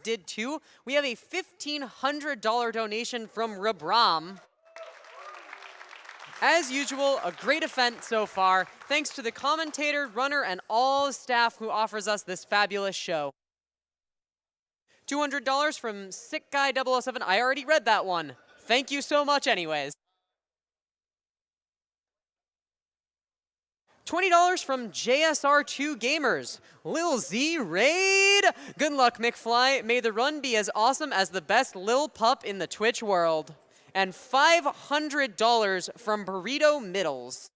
did too. We have a $1,500 donation from Rabram. As usual, a great event so far. Thanks to the commentator, runner, and all the staff who offers us this fabulous show. $200 from Sick Guy 007. I already read that one. Thank you so much anyways. $20 from JSR2 Gamers. Lil Z Raid. Good luck, McFly. May the run be as awesome as the best Lil Pup in the Twitch world. And $500 from Burrito Middles.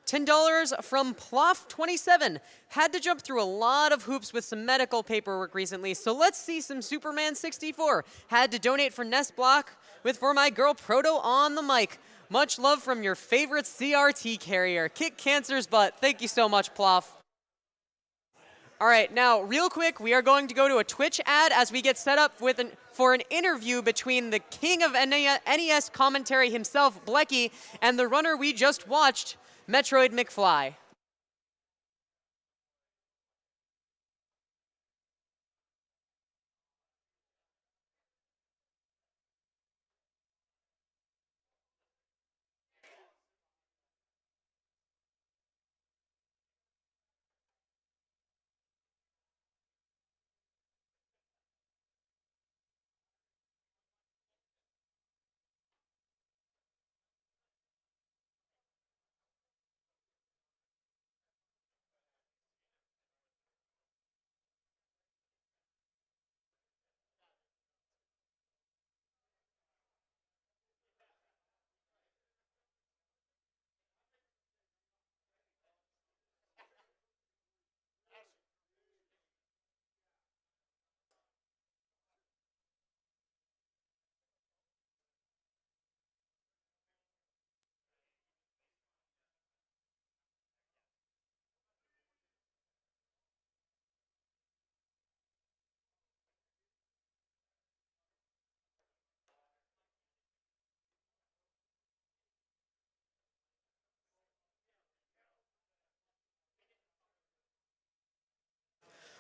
$10 from Ploff27. Had to jump through a lot of hoops with some medical paperwork recently, so let's see some Superman64. Had to donate for Nest Block for my girl Proto on the mic. Much love from your favorite CRT carrier. Kick cancer's butt. Thank you so much, Ploff. All right, now, real quick, we are going to go to a Twitch ad as we get set up for an interview between the king of NES commentary himself, Blecky, and the runner we just watched, MetroidMcFly.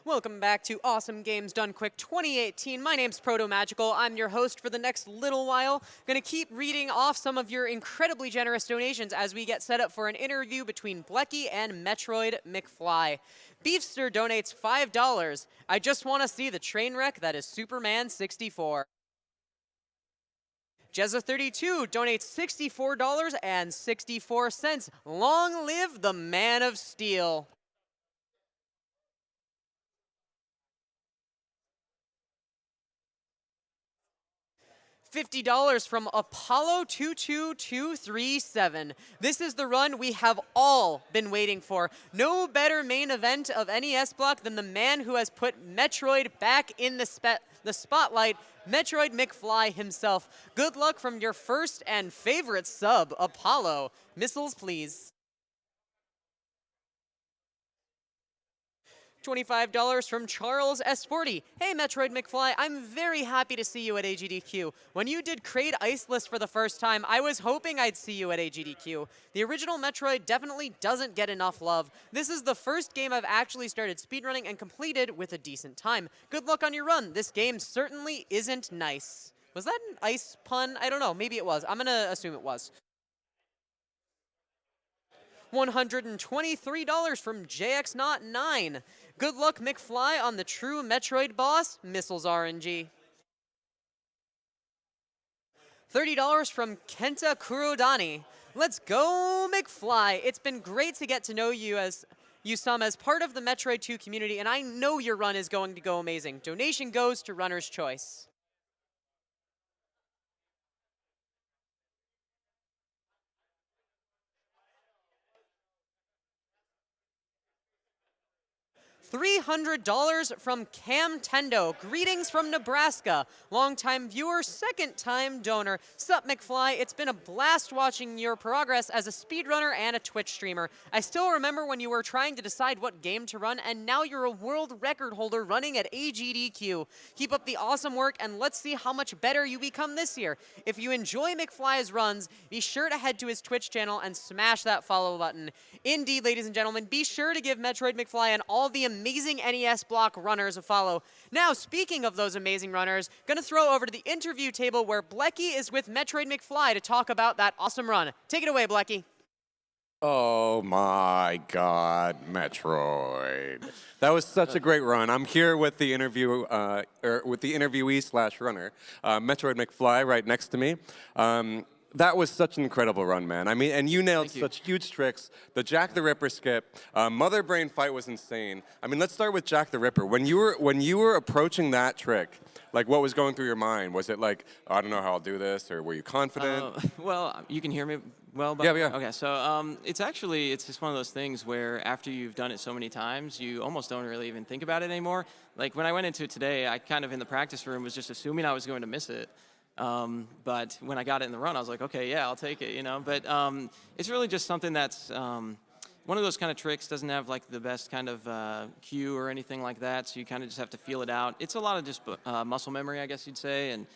Welcome back to Awesome Games Done Quick 2018. My name's Proto Magical. I'm your host for the next little while. Gonna keep reading off some of your incredibly generous donations as we get set up for an interview between Blecky and MetroidMcFly. Beefster donates $5. I just want to see the train wreck that is Superman 64. Jezza32 donates $64.64. Long live the Man of Steel. $50 from Apollo22237. This is the run we have all been waiting for. No better main event of NES Block than the man who has put Metroid back in the spotlight, MetroidMcFly himself. Good luck from your first and favorite sub, Apollo. Missiles, please. $25 from Charles S40. Hey, MetroidMcFly, I'm very happy to see you at AGDQ. When you did Kraid Ice List for the first time, I was hoping I'd see you at AGDQ. The original Metroid definitely doesn't get enough love. This is the first game I've actually started speedrunning and completed with a decent time. Good luck on your run. This game certainly isn't nice. Was that an ice pun? I don't know. Maybe it was. I'm gonna assume it was. $123 from JX09. Good luck, McFly, on the true Metroid boss, Missiles RNG. $30 from Kenta Kurodani. Let's go, McFly. It's been great to get to know you as part of the Metroid 2 community, and I know your run is going to go amazing. Donation goes to Runner's Choice. $300 from Camtendo. Greetings from Nebraska. Longtime viewer, second-time donor. Sup, McFly? It's been a blast watching your progress as a speedrunner and a Twitch streamer. I still remember when you were trying to decide what game to run, and now you're a world record holder running at AGDQ. Keep up the awesome work, and let's see how much better you become this year. If you enjoy McFly's runs, be sure to head to his Twitch channel and smash that follow button. Indeed, ladies and gentlemen, be sure to give MetroidMcFly and all the amazing NES block runners a follow. Now, speaking of those amazing runners, gonna throw over to the interview table where Blecky is with MetroidMcFly to talk about that awesome run. Take it away, Blecky. Oh my God, Metroid! That was such a great run. I'm here with the interviewee/runner, MetroidMcFly, right next to me. That was such an incredible run, man. I mean, and you nailed such huge tricks. The Jack the Ripper skip, Mother Brain fight was insane. I mean, let's start with Jack the Ripper. When you were approaching that trick, like what was going through your mind? Was it like, I don't know how I'll do this, or were you confident? Well, you can hear me well? Yeah. Okay, so it's just one of those things where after you've done it so many times, you almost don't really even think about it anymore. Like when I went into it today, I kind of in the practice room was just assuming I was going to miss it. But when I got it in the run, I was like, okay, yeah, I'll take it, you know. But it's really just something that's one of those kind of tricks. Doesn't have like the best kind of cue or anything like that, so you kind of just have to feel it out. It's a lot of just muscle memory, I guess you'd say, and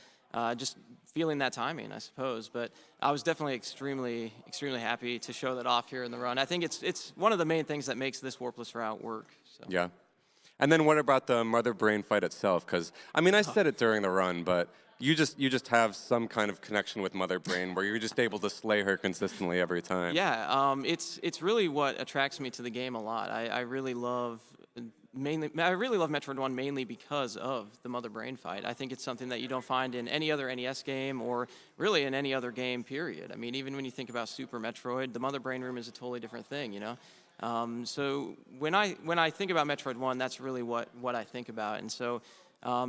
just feeling that timing, I suppose. But I was definitely extremely happy to show that off here in the run. I think it's one of the main things that makes this warpless route work. So. Yeah. And then what about the Mother Brain fight itself? Because I mean, I said it during the run, but you just have some kind of connection with Mother Brain where you're just able to slay her consistently every time. Yeah, it's really what attracts me to the game a lot. I really love Metroid 1 mainly because of the Mother Brain fight. I think it's something that you don't find in any other NES game or really in any other game, period. I mean, even when you think about Super Metroid, the Mother Brain room is a totally different thing, you know? So when I think about Metroid 1, that's really what I think about. And so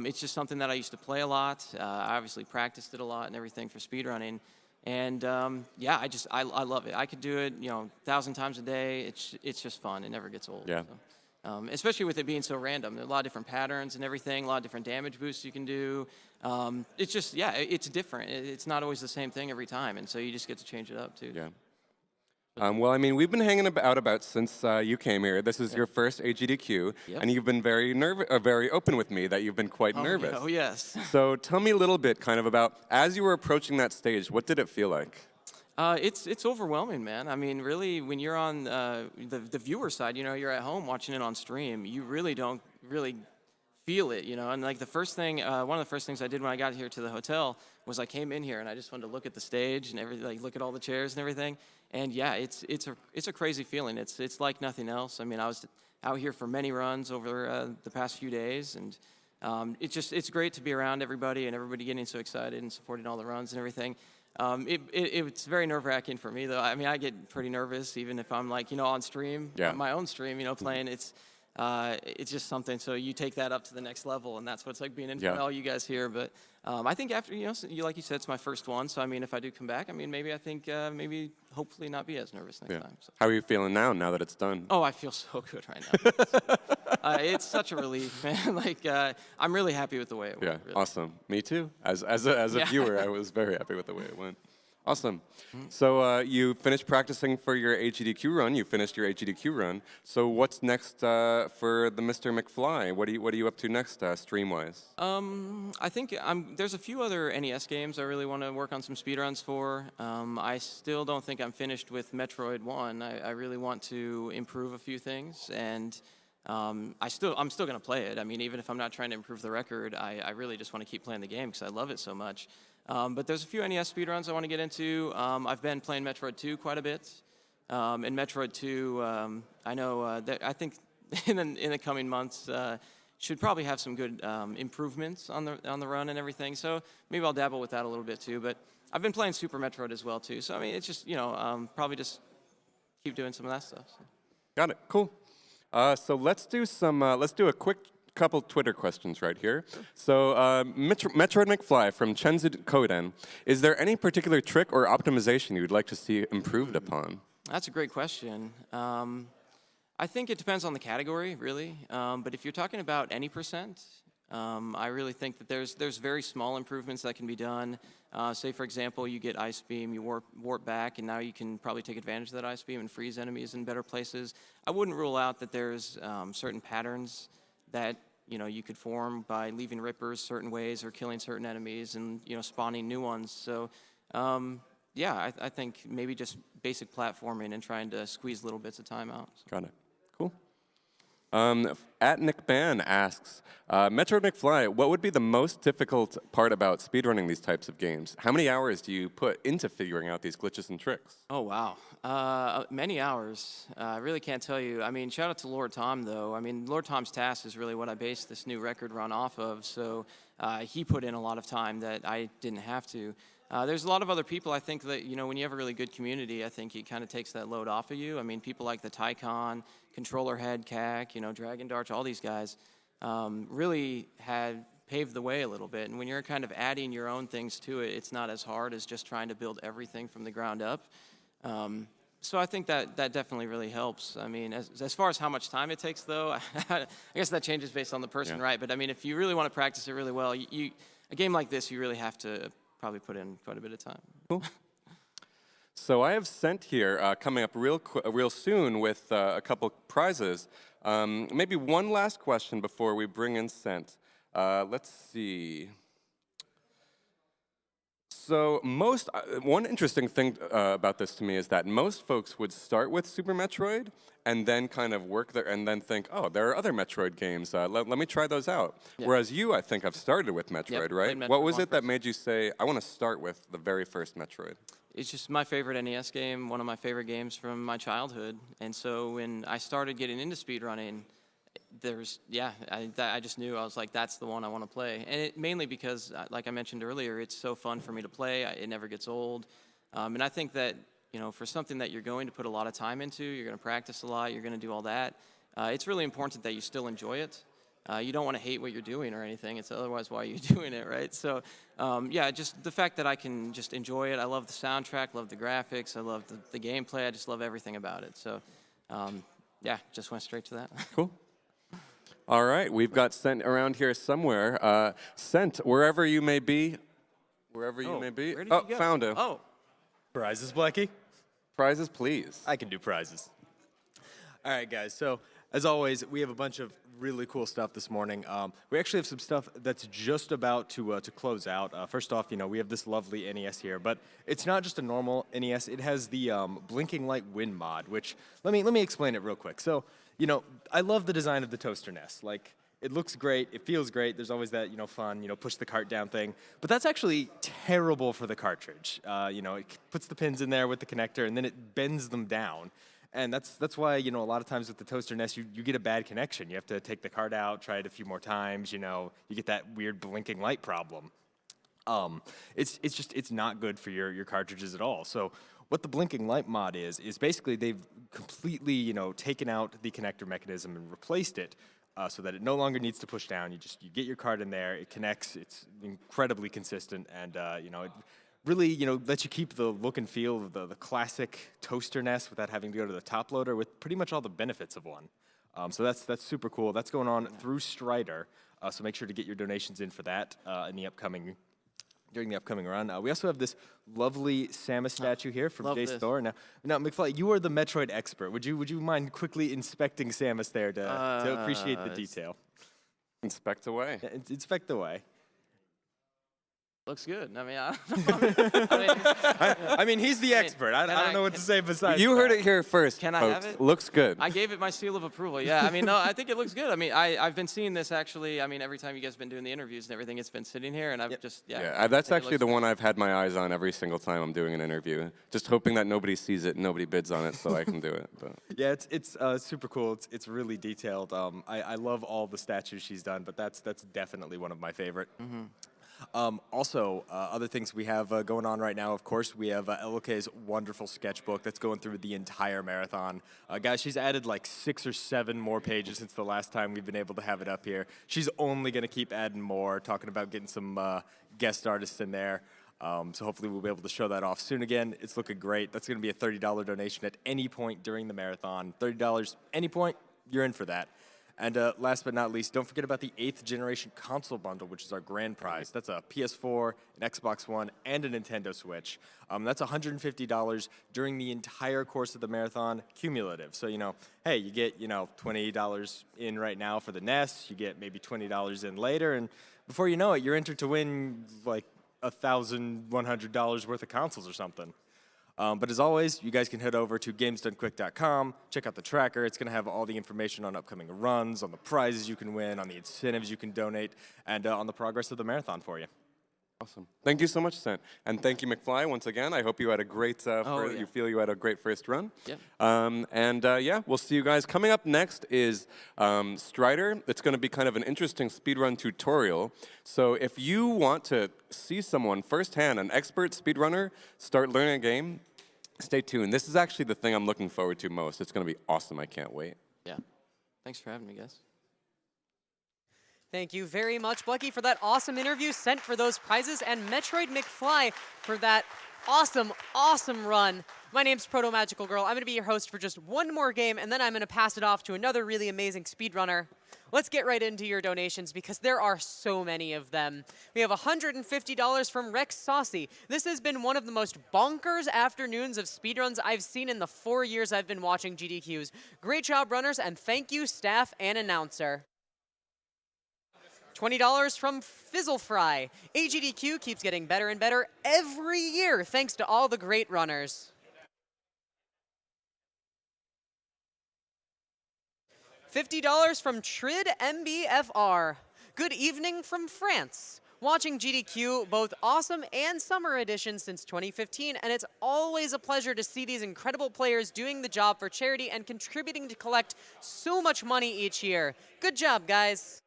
it's just something that I used to play a lot. I obviously practiced it a lot and everything for speedrunning. And yeah, I love it. I could do it, 1,000 times a day. It's just fun. It never gets old. Yeah. So, especially with it being so random. There are a lot of different patterns and everything, a lot of different damage boosts you can do. It's just, yeah, it's different. It's not always the same thing every time. And so you just get to change it up, too. Yeah. Well, I mean, we've been hanging about since you came here. This is your first AGDQ, and you've been very open with me that you've been quite nervous. Oh, yes. So tell me a little bit kind of about, as you were approaching that stage, what did it feel like? It's overwhelming, man. I mean, really, when you're on the viewer side, you're at home watching it on stream, you really don't really feel it, And like one of the first things I did when I got here to the hotel was I came in here and I just wanted to look at the stage and everything, like look at all the chairs and everything. And yeah, it's a crazy feeling. It's like nothing else. I mean, I was out here for many runs over the past few days, and it's great to be around everybody and everybody getting so excited and supporting all the runs and everything. It's very nerve-wracking for me, though. I mean, I get pretty nervous even if I'm like, on stream, my own stream, playing. It's just something. So you take that up to the next level, and that's what it's like being in front of all you guys here. But I think after, like you said, it's my first one. So I mean, if I do come back, I mean, maybe maybe hopefully not be as nervous next time. So. How are you feeling now that it's done? Oh, I feel so good right now. It's such a relief, man. Like I'm really happy with the way it went. Yeah, really. Awesome. Me too. As a viewer, I was very happy with the way it went. Awesome. So you finished practicing for your AGDQ run. You finished your AGDQ run. So what's next for the Mr. McFly? What are you up to next, stream-wise? I think there's a few other NES games I really want to work on some speedruns for. I still don't think I'm finished with Metroid 1. I really want to improve a few things, and I'm still going to play it. I mean, even if I'm not trying to improve the record, I really just want to keep playing the game because I love it so much. But there's a few NES speedruns I want to get into. I've been playing Metroid 2 quite a bit. In Metroid 2, I know that I think in the coming months should probably have some good improvements on the run and everything. So maybe I'll dabble with that a little bit too. But I've been playing Super Metroid as well too. So I mean, it's just probably just keep doing some of that stuff. So. Got it. Cool. So let's do a quick couple Twitter questions right here. So MetroidMcFly from Chenzid Koden, is there any particular trick or optimization you'd like to see improved upon? That's a great question. I think it depends on the category, really. But if you're talking about any percent, I really think that there's very small improvements that can be done. Say, for example, you get Ice Beam, you warp back, and now you can probably take advantage of that Ice Beam and freeze enemies in better places. I wouldn't rule out that there's certain patterns that you could form by leaving rippers certain ways or killing certain enemies and spawning new ones. So yeah, I think maybe just basic platforming and trying to squeeze little bits of time out. Got it. Cool. At Nick Ban asks, MetroidMcFly, what would be the most difficult part about speedrunning these types of games? How many hours do you put into figuring out these glitches and tricks? Oh, wow. Many hours. I really can't tell you. I mean, shout out to Lord Tom, though. I mean, Lord Tom's task is really what I based this new record run off of, so he put in a lot of time that I didn't have to. There's a lot of other people, I think, that, when you have a really good community, I think it kind of takes that load off of you. I mean, people like the Tycon, Controller Head, CAC, Dragon Darch, all these guys really had paved the way a little bit. And when you're kind of adding your own things to it, it's not as hard as just trying to build everything from the ground up. So I think that definitely really helps. I mean, as far as how much time it takes, though, I guess that changes based on the person, right? But I mean, if you really want to practice it really well, a game like this, you really have to probably put in quite a bit of time. Cool. So I have Sent here coming up real soon with a couple prizes. Maybe one last question before we bring in Sent. Let's see. So one interesting thing about this to me is that most folks would start with Super Metroid and then kind of work there and then think, oh, there are other Metroid games. Let me try those out. Yeah. Whereas you, I think, have started with Metroid, right? Metroid what was it that made you say, I want to start with the very first Metroid? It's just my favorite NES game, one of my favorite games from my childhood. And so when I started getting into speedrunning, I just knew, I was like, that's the one I want to play. And mainly because, like I mentioned earlier, it's so fun for me to play. It never gets old. And I think that, for something that you're going to put a lot of time into, you're going to practice a lot, you're going to do all that, it's really important that you still enjoy it. You don't want to hate what you're doing or anything. It's otherwise why you're doing it, right? So, yeah, just the fact that I can just enjoy it. I love the soundtrack, love the graphics, I love the gameplay. I just love everything about it. So, yeah, just went straight to that. Cool. All right, we've got Sent around here somewhere. Sent, wherever you may be. Wherever you may be. Where did you go? Found him. Oh. Prizes, Blackie? Prizes, please. I can do prizes. All right, guys. So, as always, we have a bunch of really cool stuff this morning. We actually have some stuff that's just about to close out. First off, we have this lovely NES here, but it's not just a normal NES. It has the blinking light win mod, which let me explain it real quick. So, I love the design of the toaster nest. Like, it looks great, it feels great. There's always that, fun, push the cart down thing. But that's actually terrible for the cartridge. It puts the pins in there with the connector, and then it bends them down. And that's why, a lot of times with the toaster nest, you get a bad connection. You have to take the cart out, try it a few more times, you get that weird blinking light problem. It's not good for your cartridges at all. So what the blinking light mod is basically they've completely, taken out the connector mechanism and replaced it so that it no longer needs to push down. You get your cart in there, it connects, it's incredibly consistent, and it really, lets you keep the look and feel of the classic toaster nest without having to go to the top loader with pretty much all the benefits of one. So that's super cool. That's going on through Strider. So make sure to get your donations in for that during the upcoming run. We also have this lovely Samus statue here from Jace Thor. Now, McFly, you are the Metroid expert. Would you mind quickly inspecting Samus there to appreciate the detail? Inspect away. Yeah, inspect away. Looks good. I mean, I mean, he's the expert. I don't know what to say besides You heard it here first, Can folks. I have it? Looks good. I gave it my seal of approval. Yeah, I mean, no, I think it looks good. I mean, I've been seeing this actually. I mean, every time you guys have been doing the interviews and everything, it's been sitting here, and I've just, that's actually the one I've had my eyes on every single time I'm doing an interview. Just hoping that nobody sees it and nobody bids on it so I can do it. But. Yeah, it's super cool. It's really detailed. I love all the statues she's done, but that's definitely one of my favorite. Mm-hmm. Also, other things we have going on right now, of course, we have LK's wonderful sketchbook that's going through the entire marathon. Guys, she's added like 6 or 7 more pages since the last time we've been able to have it up here. She's only going to keep adding more, talking about getting some guest artists in there. So hopefully we'll be able to show that off soon again. It's looking great. That's going to be a $30 donation at any point during the marathon. $30, any point, you're in for that. And last but not least, don't forget about the 8th generation console bundle, which is our grand prize. That's a PS4, an Xbox One, and a Nintendo Switch. That's $150 during the entire course of the marathon, cumulative. So, hey, you get, $20 in right now for the NES, you get maybe $20 in later, and before you know it, you're entered to win like $1,100 worth of consoles or something. But as always, you guys can head over to gamesdonequick.com, check out the tracker. It's going to have all the information on upcoming runs, on the prizes you can win, on the incentives you can donate, and on the progress of the marathon for you. Awesome. Thank you so much, Sent. And thank you, McFly, once again. I hope you had a great, you feel you had a great first run. Yep. Yeah, we'll see you guys. Coming up next is Strider. It's going to be kind of an interesting speedrun tutorial. So if you want to see someone firsthand, an expert speedrunner, start learning a game, stay tuned. This is actually the thing I'm looking forward to most. It's going to be awesome. I can't wait. Yeah. Thanks for having me, guys. Thank you very much, Bucky, for that awesome interview, Sent for those prizes, and MetroidMcFly for that awesome, awesome run. My name's Proto Magical Girl. I'm going to be your host for just one more game, and then I'm going to pass it off to another really amazing speedrunner. Let's get right into your donations because there are so many of them. We have $150 from Rex Saucy. This has been one of the most bonkers afternoons of speedruns I've seen in the 4 years I've been watching GDQs. Great job, runners, and thank you, staff and announcer. $20 from Fizzlefry. AGDQ keeps getting better and better every year thanks to all the great runners. $50 from Trid MBFR. Good evening from France. Watching GDQ, both awesome and summer edition since 2015, and it's always a pleasure to see these incredible players doing the job for charity and contributing to collect so much money each year. Good job, guys.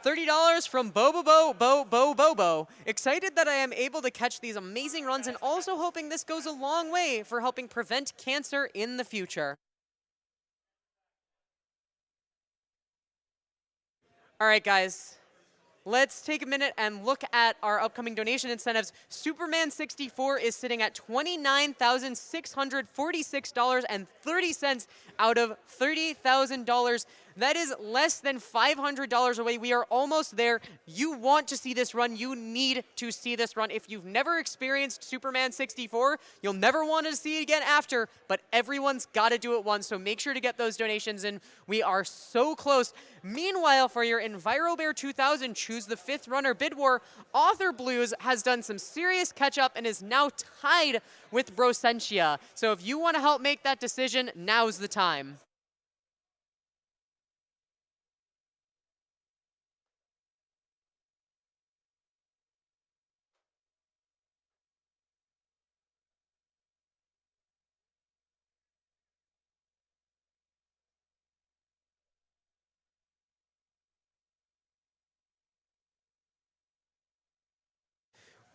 $30 from Bobo. Excited that I am able to catch these amazing runs and also hoping this goes a long way for helping prevent cancer in the future. All right, guys. Let's take a minute and look at our upcoming donation incentives. Superman64 is sitting at $29,646.30 out of $30,000. That is less than $500 away. We are almost there. You want to see this run. You need to see this run. If you've never experienced Superman 64, you'll never want to see it again after, but everyone's got to do it once, so make sure to get those donations in. We are so close. Meanwhile, for your EnviroBear 2000 Choose the 5th Runner bid war, Author Blues has done some serious catch-up and is now tied with Brosentia. So if you want to help make that decision, now's the time.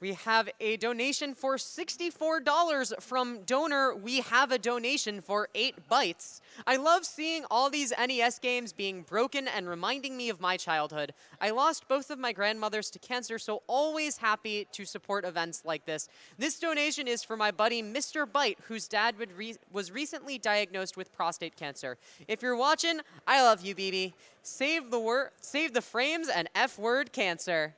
We have a donation for $64 from donor. We have a donation for 8 bytes. I love seeing all these NES games being broken and reminding me of my childhood. I lost both of my grandmothers to cancer, so always happy to support events like this. This donation is for my buddy Mr. Byte, whose dad was recently diagnosed with prostate cancer. If you're watching, I love you, BB. Save the frames and F-word cancer.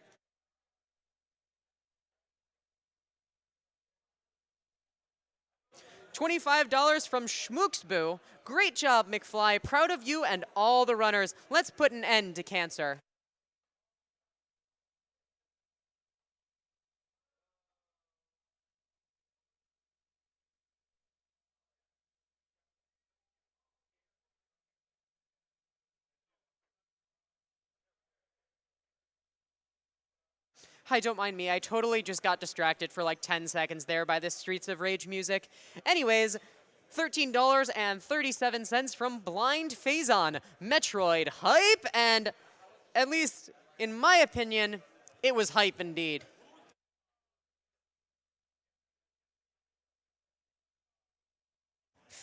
$25 from Schmooksboo. Great job, McFly. Proud of you and all the runners. Let's put an end to cancer. Hi, don't mind me. I totally just got distracted for like 10 seconds there by this Streets of Rage music. Anyways, $13.37 from Blind Phazon. Metroid hype, and at least in my opinion, it was hype indeed.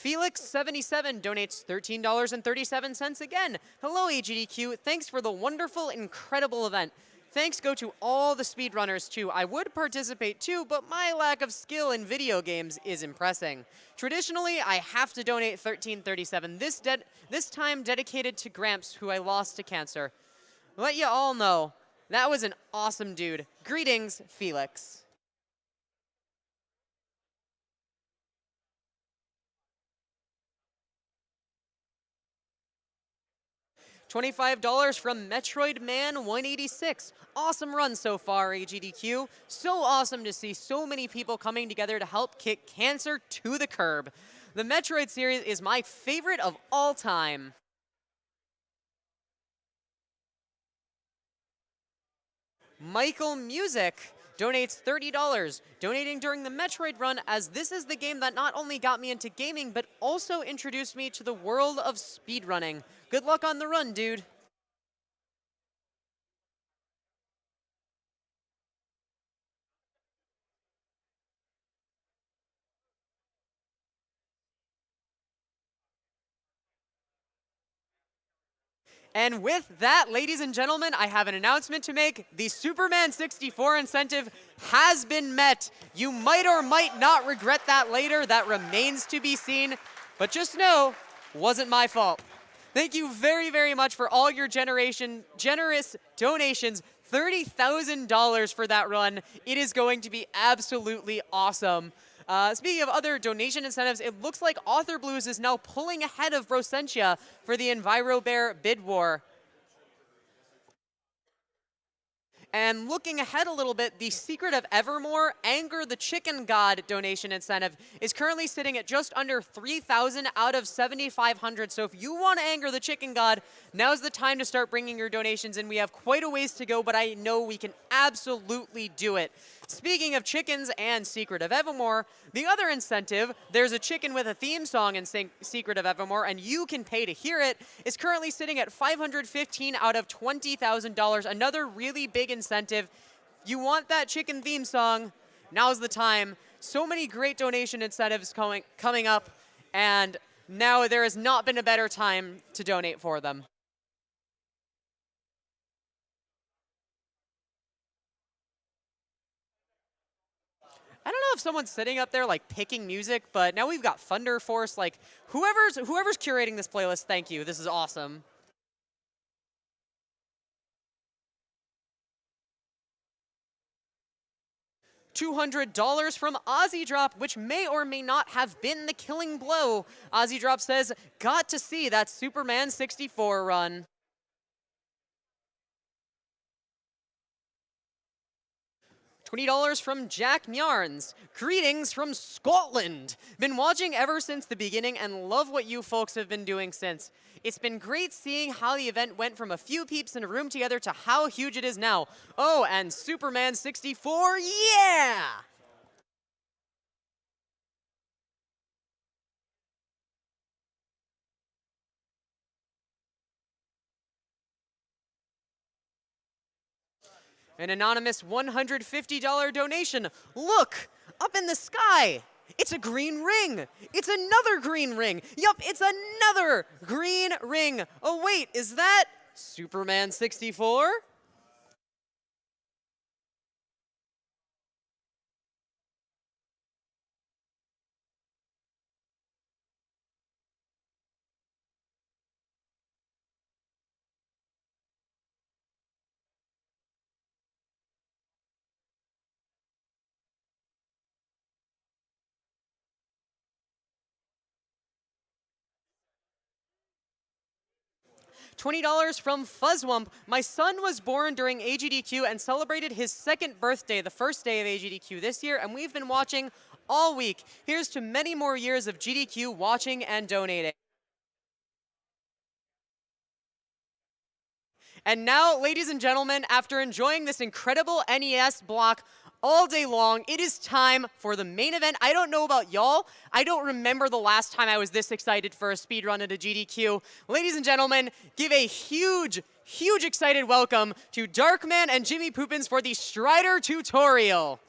Felix77 donates $13.37 again. Hello, AGDQ. Thanks for the wonderful, incredible event. Thanks go to all the speedrunners, too. I would participate, too, but my lack of skill in video games is impressing. Traditionally, I have to donate $13.37, this time dedicated to Gramps, who I lost to cancer. Let you all know, that was an awesome dude. Greetings, Felix. $25 from MetroidMan186. Awesome run so far, AGDQ. So awesome to see so many people coming together to help kick cancer to the curb. The Metroid series is my favorite of all time. Michael Music donates $30, donating during the Metroid run, as this is the game that not only got me into gaming, but also introduced me to the world of speedrunning. Good luck on the run, dude. And with that, ladies and gentlemen, I have an announcement to make. The Superman 64 incentive has been met. You might or might not regret that later. That remains to be seen. But just know, wasn't my fault. Thank you very, very much for all your generous donations. $30,000 for that run. It is going to be absolutely awesome. Speaking of other donation incentives, it looks like Author Blues is now pulling ahead of Brosentia for the EnviroBear bid war. And looking ahead a little bit, the Secret of Evermore Anger the Chicken God donation incentive is currently sitting at just under 3,000 out of 7,500. So if you want to anger the Chicken God, now's the time to start bringing your donations in. We have quite a ways to go, but I know we can absolutely do it. Speaking of chickens and Secret of Evermore, the other incentive, there's a chicken with a theme song in Secret of Evermore, and you can pay to hear it, is currently sitting at $515 out of $20,000. Another really big incentive. You want that chicken theme song, now's the time. So many great donation incentives coming up, and now there has not been a better time to donate for them. I don't know if someone's sitting up there like picking music, but now we've got Thunder Force. Like whoever's curating this playlist, thank you. This is awesome. $200 from Ozzy Drop, which may or may not have been the killing blow. Ozzy Drop says, got to see that Superman 64 run. $20 from Jack Mjarns. Greetings from Scotland. Been watching ever since the beginning and love what you folks have been doing since. It's been great seeing how the event went from a few peeps in a room together to how huge it is now. Oh, and Superman 64, yeah! An anonymous $150 donation. Look, up in the sky. It's a green ring. It's another green ring. Yup, it's another green ring. Oh, wait, is that Superman 64? $20 from Fuzzwump. My son was born during AGDQ and celebrated his second birthday, the first day of AGDQ this year, and we've been watching all week. Here's to many more years of GDQ watching and donating. And now, ladies and gentlemen, after enjoying this incredible NES block all day long, it is time for the main event. I don't know about y'all. I don't remember the last time I was this excited for a speedrun at a GDQ. Ladies and gentlemen, give a huge, huge excited welcome to Darkman and Jimmy Poopins for the Strider tutorial.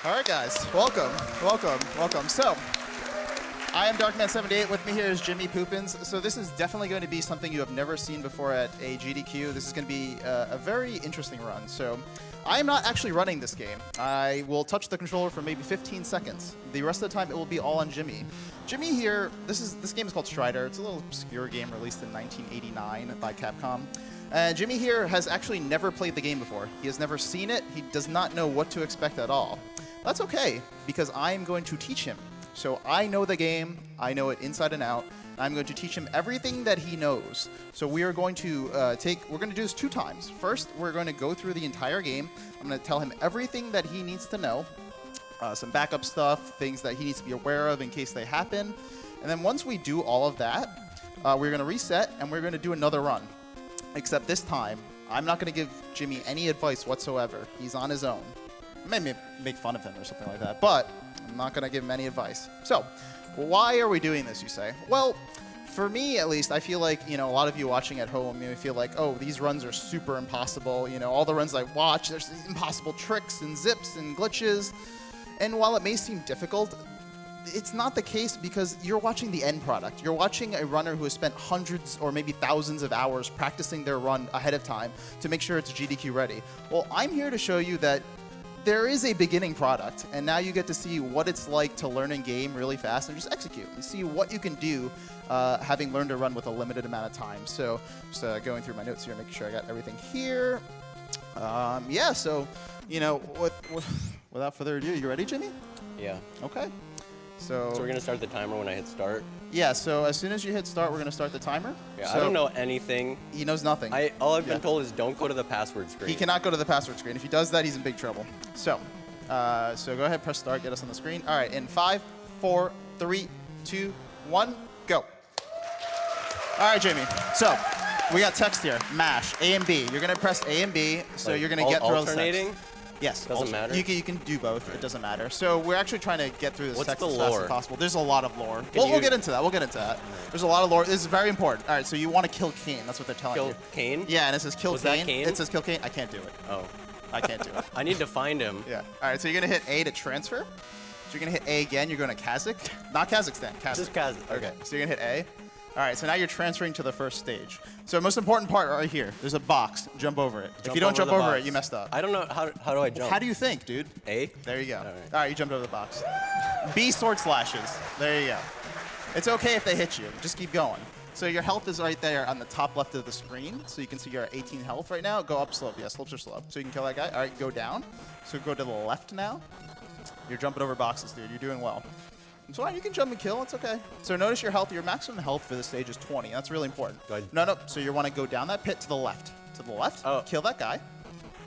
All right, guys. Welcome, welcome, welcome. So, I am darkman78. With me here is Jimmy Poopins. So this is definitely going to be something you have never seen before at AGDQ. This is going to be a very interesting run. So, I am not actually running this game. I will touch the controller for maybe 15 seconds. The rest of the time, it will be all on Jimmy. Jimmy here, this game is called Strider. It's a little obscure game released in 1989 by Capcom. Jimmy here has actually never played the game before. He has never seen it. He does not know what to expect at all. That's okay, because I am going to teach him. So I know the game, I know it inside and out, and I'm going to teach him everything that he knows. So we are going to we're going to do this 2 times. First, we're going to go through the entire game. I'm going to tell him everything that he needs to know, some backup stuff, things that he needs to be aware of in case they happen. And then once we do all of that, we're going to reset, and we're going to do another run. Except this time, I'm not going to give Jimmy any advice whatsoever. He's on his own. Maybe make fun of him or something like that, but I'm not going to give him any advice. So, why are we doing this, you say? Well, for me, at least, I feel like, a lot of you watching at home, you feel like, oh, these runs are super impossible. All the runs I watch, there's these impossible tricks and zips and glitches. And while it may seem difficult, it's not the case because you're watching the end product. You're watching a runner who has spent hundreds or maybe thousands of hours practicing their run ahead of time to make sure it's GDQ ready. Well, I'm here to show you that there is a beginning product, and now you get to see what it's like to learn a game really fast and just execute and see what you can do having learned to run with a limited amount of time. So just going through my notes here, making sure I got everything here. Yeah, so, without further ado, you ready, Jimmy? Yeah. Okay. So we're going to start the timer when I hit start? Yeah, so as soon as you hit start, we're going to start the timer. Yeah, so I don't know anything. He knows nothing. All I've been told is don't go to the password screen. He cannot go to the password screen. If he does that, he's in big trouble. So, so go ahead, press start, get us on the screen. All right, in 5, 4, 3, 2, 1, go. All right, Jamie. So, we got text here. Mash, A and B. You're going to press A and B, so Like you're going to get through alternating? the text. Yes. Doesn't matter? You can do both. It doesn't matter. So we're actually trying to get through this What's text the as fast lore? as possible. There's a lot of lore. We'll get into that. We'll get into that. There's a lot of lore. This is very important. All right, so you want to kill Cain. That's what they're telling you. Kill Cain? Yeah, and it says kill Was Cain. that Cain? It says kill Cain. I can't do it. Oh. I can't do it. I need to find him. Yeah. All right, so you're going to hit A to transfer. So you're going to hit A again. You're going to Kazakh. Not Kazakhstan. Kazakh. Just Kazakh. Okay, so you're going to hit A. All right, so now you're transferring to the first stage. So most important part right here. There's a box. Jump over it. If you don't jump over it, you messed up. I don't know. How do I jump? How do you think, dude? A? There you go. All right. All right, you jumped over the box. B sword slashes. There you go. It's okay if they hit you. Just keep going. So your health is right there on the top left of the screen. So you can see you're at 18 health right now. Go up slope. Yeah, slopes are slow. So you can kill that guy. All right, go down. So go to the left now. You're jumping over boxes, dude. You're doing well. It's fine. You can jump and kill. It's okay. So notice your health. Your maximum health for this stage is 20. That's really important. No. So you want to go down that pit to the left. To the left. Oh. Kill that guy.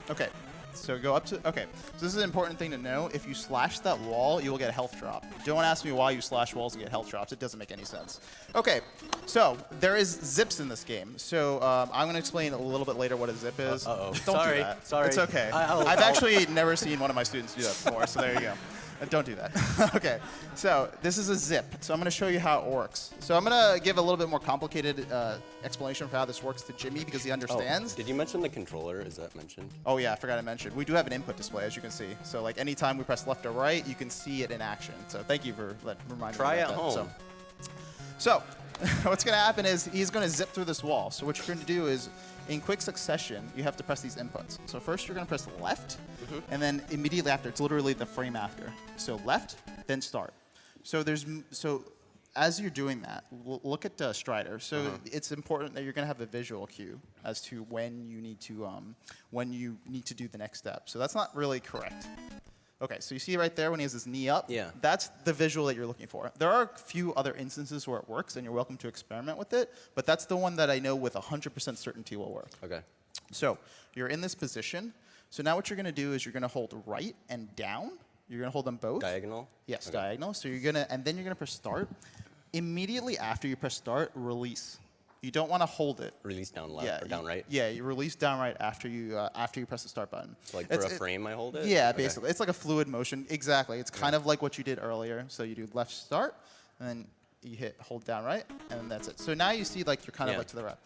Okay. So go up to. Okay. So this is an important thing to know. If you slash that wall, you will get a health drop. Don't ask me why you slash walls and get health drops. It doesn't make any sense. Okay. So there is zips in this game. So I'm going to explain a little bit later what a zip is. Uh-oh. Don't Sorry. do that. Sorry. It's okay. I've actually never seen one of my students do that before. So there you go. Don't do that. Okay, so this is a zip. So I'm going to show you how it works. So I'm going to give a little bit more complicated explanation for how this works to Jimmy because he understands. Oh, did you mention the controller? Is that mentioned? Oh yeah, I forgot to mention. We do have an input display, as you can see. So like anytime we press left or right, you can see it in action. So thank you for reminding Try me at about that. home. So what's going to happen is he's going to zip through this wall. So what you're going to do is, in quick succession, you have to press these inputs. So first you're going to press left, and then immediately after, it's literally the frame after. So left, then start. So as you're doing that, look at Strider. So it's important that you're going to have a visual cue as to when you need to do the next step. So that's not really correct. Okay, so you see right there when he has his knee up? Yeah. That's the visual that you're looking for. There are a few other instances where it works, and you're welcome to experiment with it, but that's the one that I know with 100% certainty will work. Okay. So you're in this position. So now what you're going to do is you're going to hold right and down. You're going to hold them both. Diagonal? Yes, Okay. diagonal. So you're going to, and then you're going to press start. Immediately after you press start, release. You don't want to hold it. Release down left or down right? Yeah, you release down right after you press the start button. So like for a frame, I hold it? Yeah, Okay. basically. It's like a fluid motion. Exactly. It's kind of like what you did earlier. So you do left start, and then you hit hold down right, and then that's it. So now you see like you're kind of like to the right.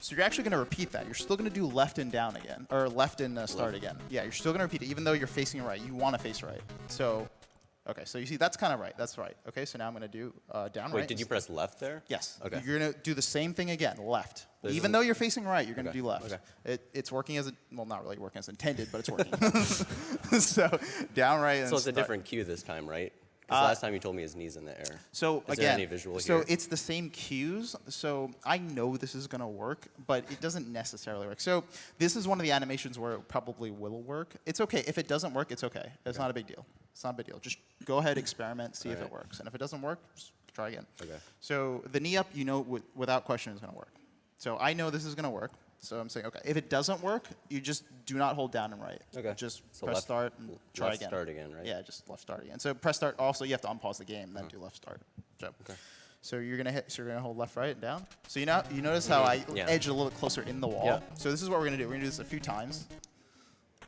So you're actually going to repeat that. You're still going to do left and down again, or left and start again. Yeah, you're still going to repeat it, even though you're facing right. You want to face right. So, okay, so you see, that's kind of right. That's right. Okay, so now I'm going to do down right. Wait, did you press left there? Yes. Okay. You're going to do the same thing again, left. This Even though you're facing right, you're going to Okay, do left. okay. It's working as, well, not really working as intended, but it's working. So down right and So it's a start. different cue this time, right? Because last time you told me his knee's in the air. So Is again, there any visual so here? it's the same cues. So I know this is going to work, but it doesn't necessarily work. So this is one of the animations where it probably will work. It's okay. If it doesn't work, it's okay. It's not a big deal. It's not a big deal. Just go ahead, experiment, see if it works. And if it doesn't work, just try again. Okay. So the knee up, you know, without question is going to work. So I know this is going to work. So I'm saying, okay, if it doesn't work, you just do not hold down and right. Okay. Just So press left- start and try left again. start again, right? Yeah, just left start again. So press start. Also, you have to unpause the game, then do left start. So, so you're gonna hit. So you're gonna hold left, right, and down. So you notice how I Yeah. edge a little closer in the wall. Yeah. So this is what we're gonna do. We're gonna do this a few times.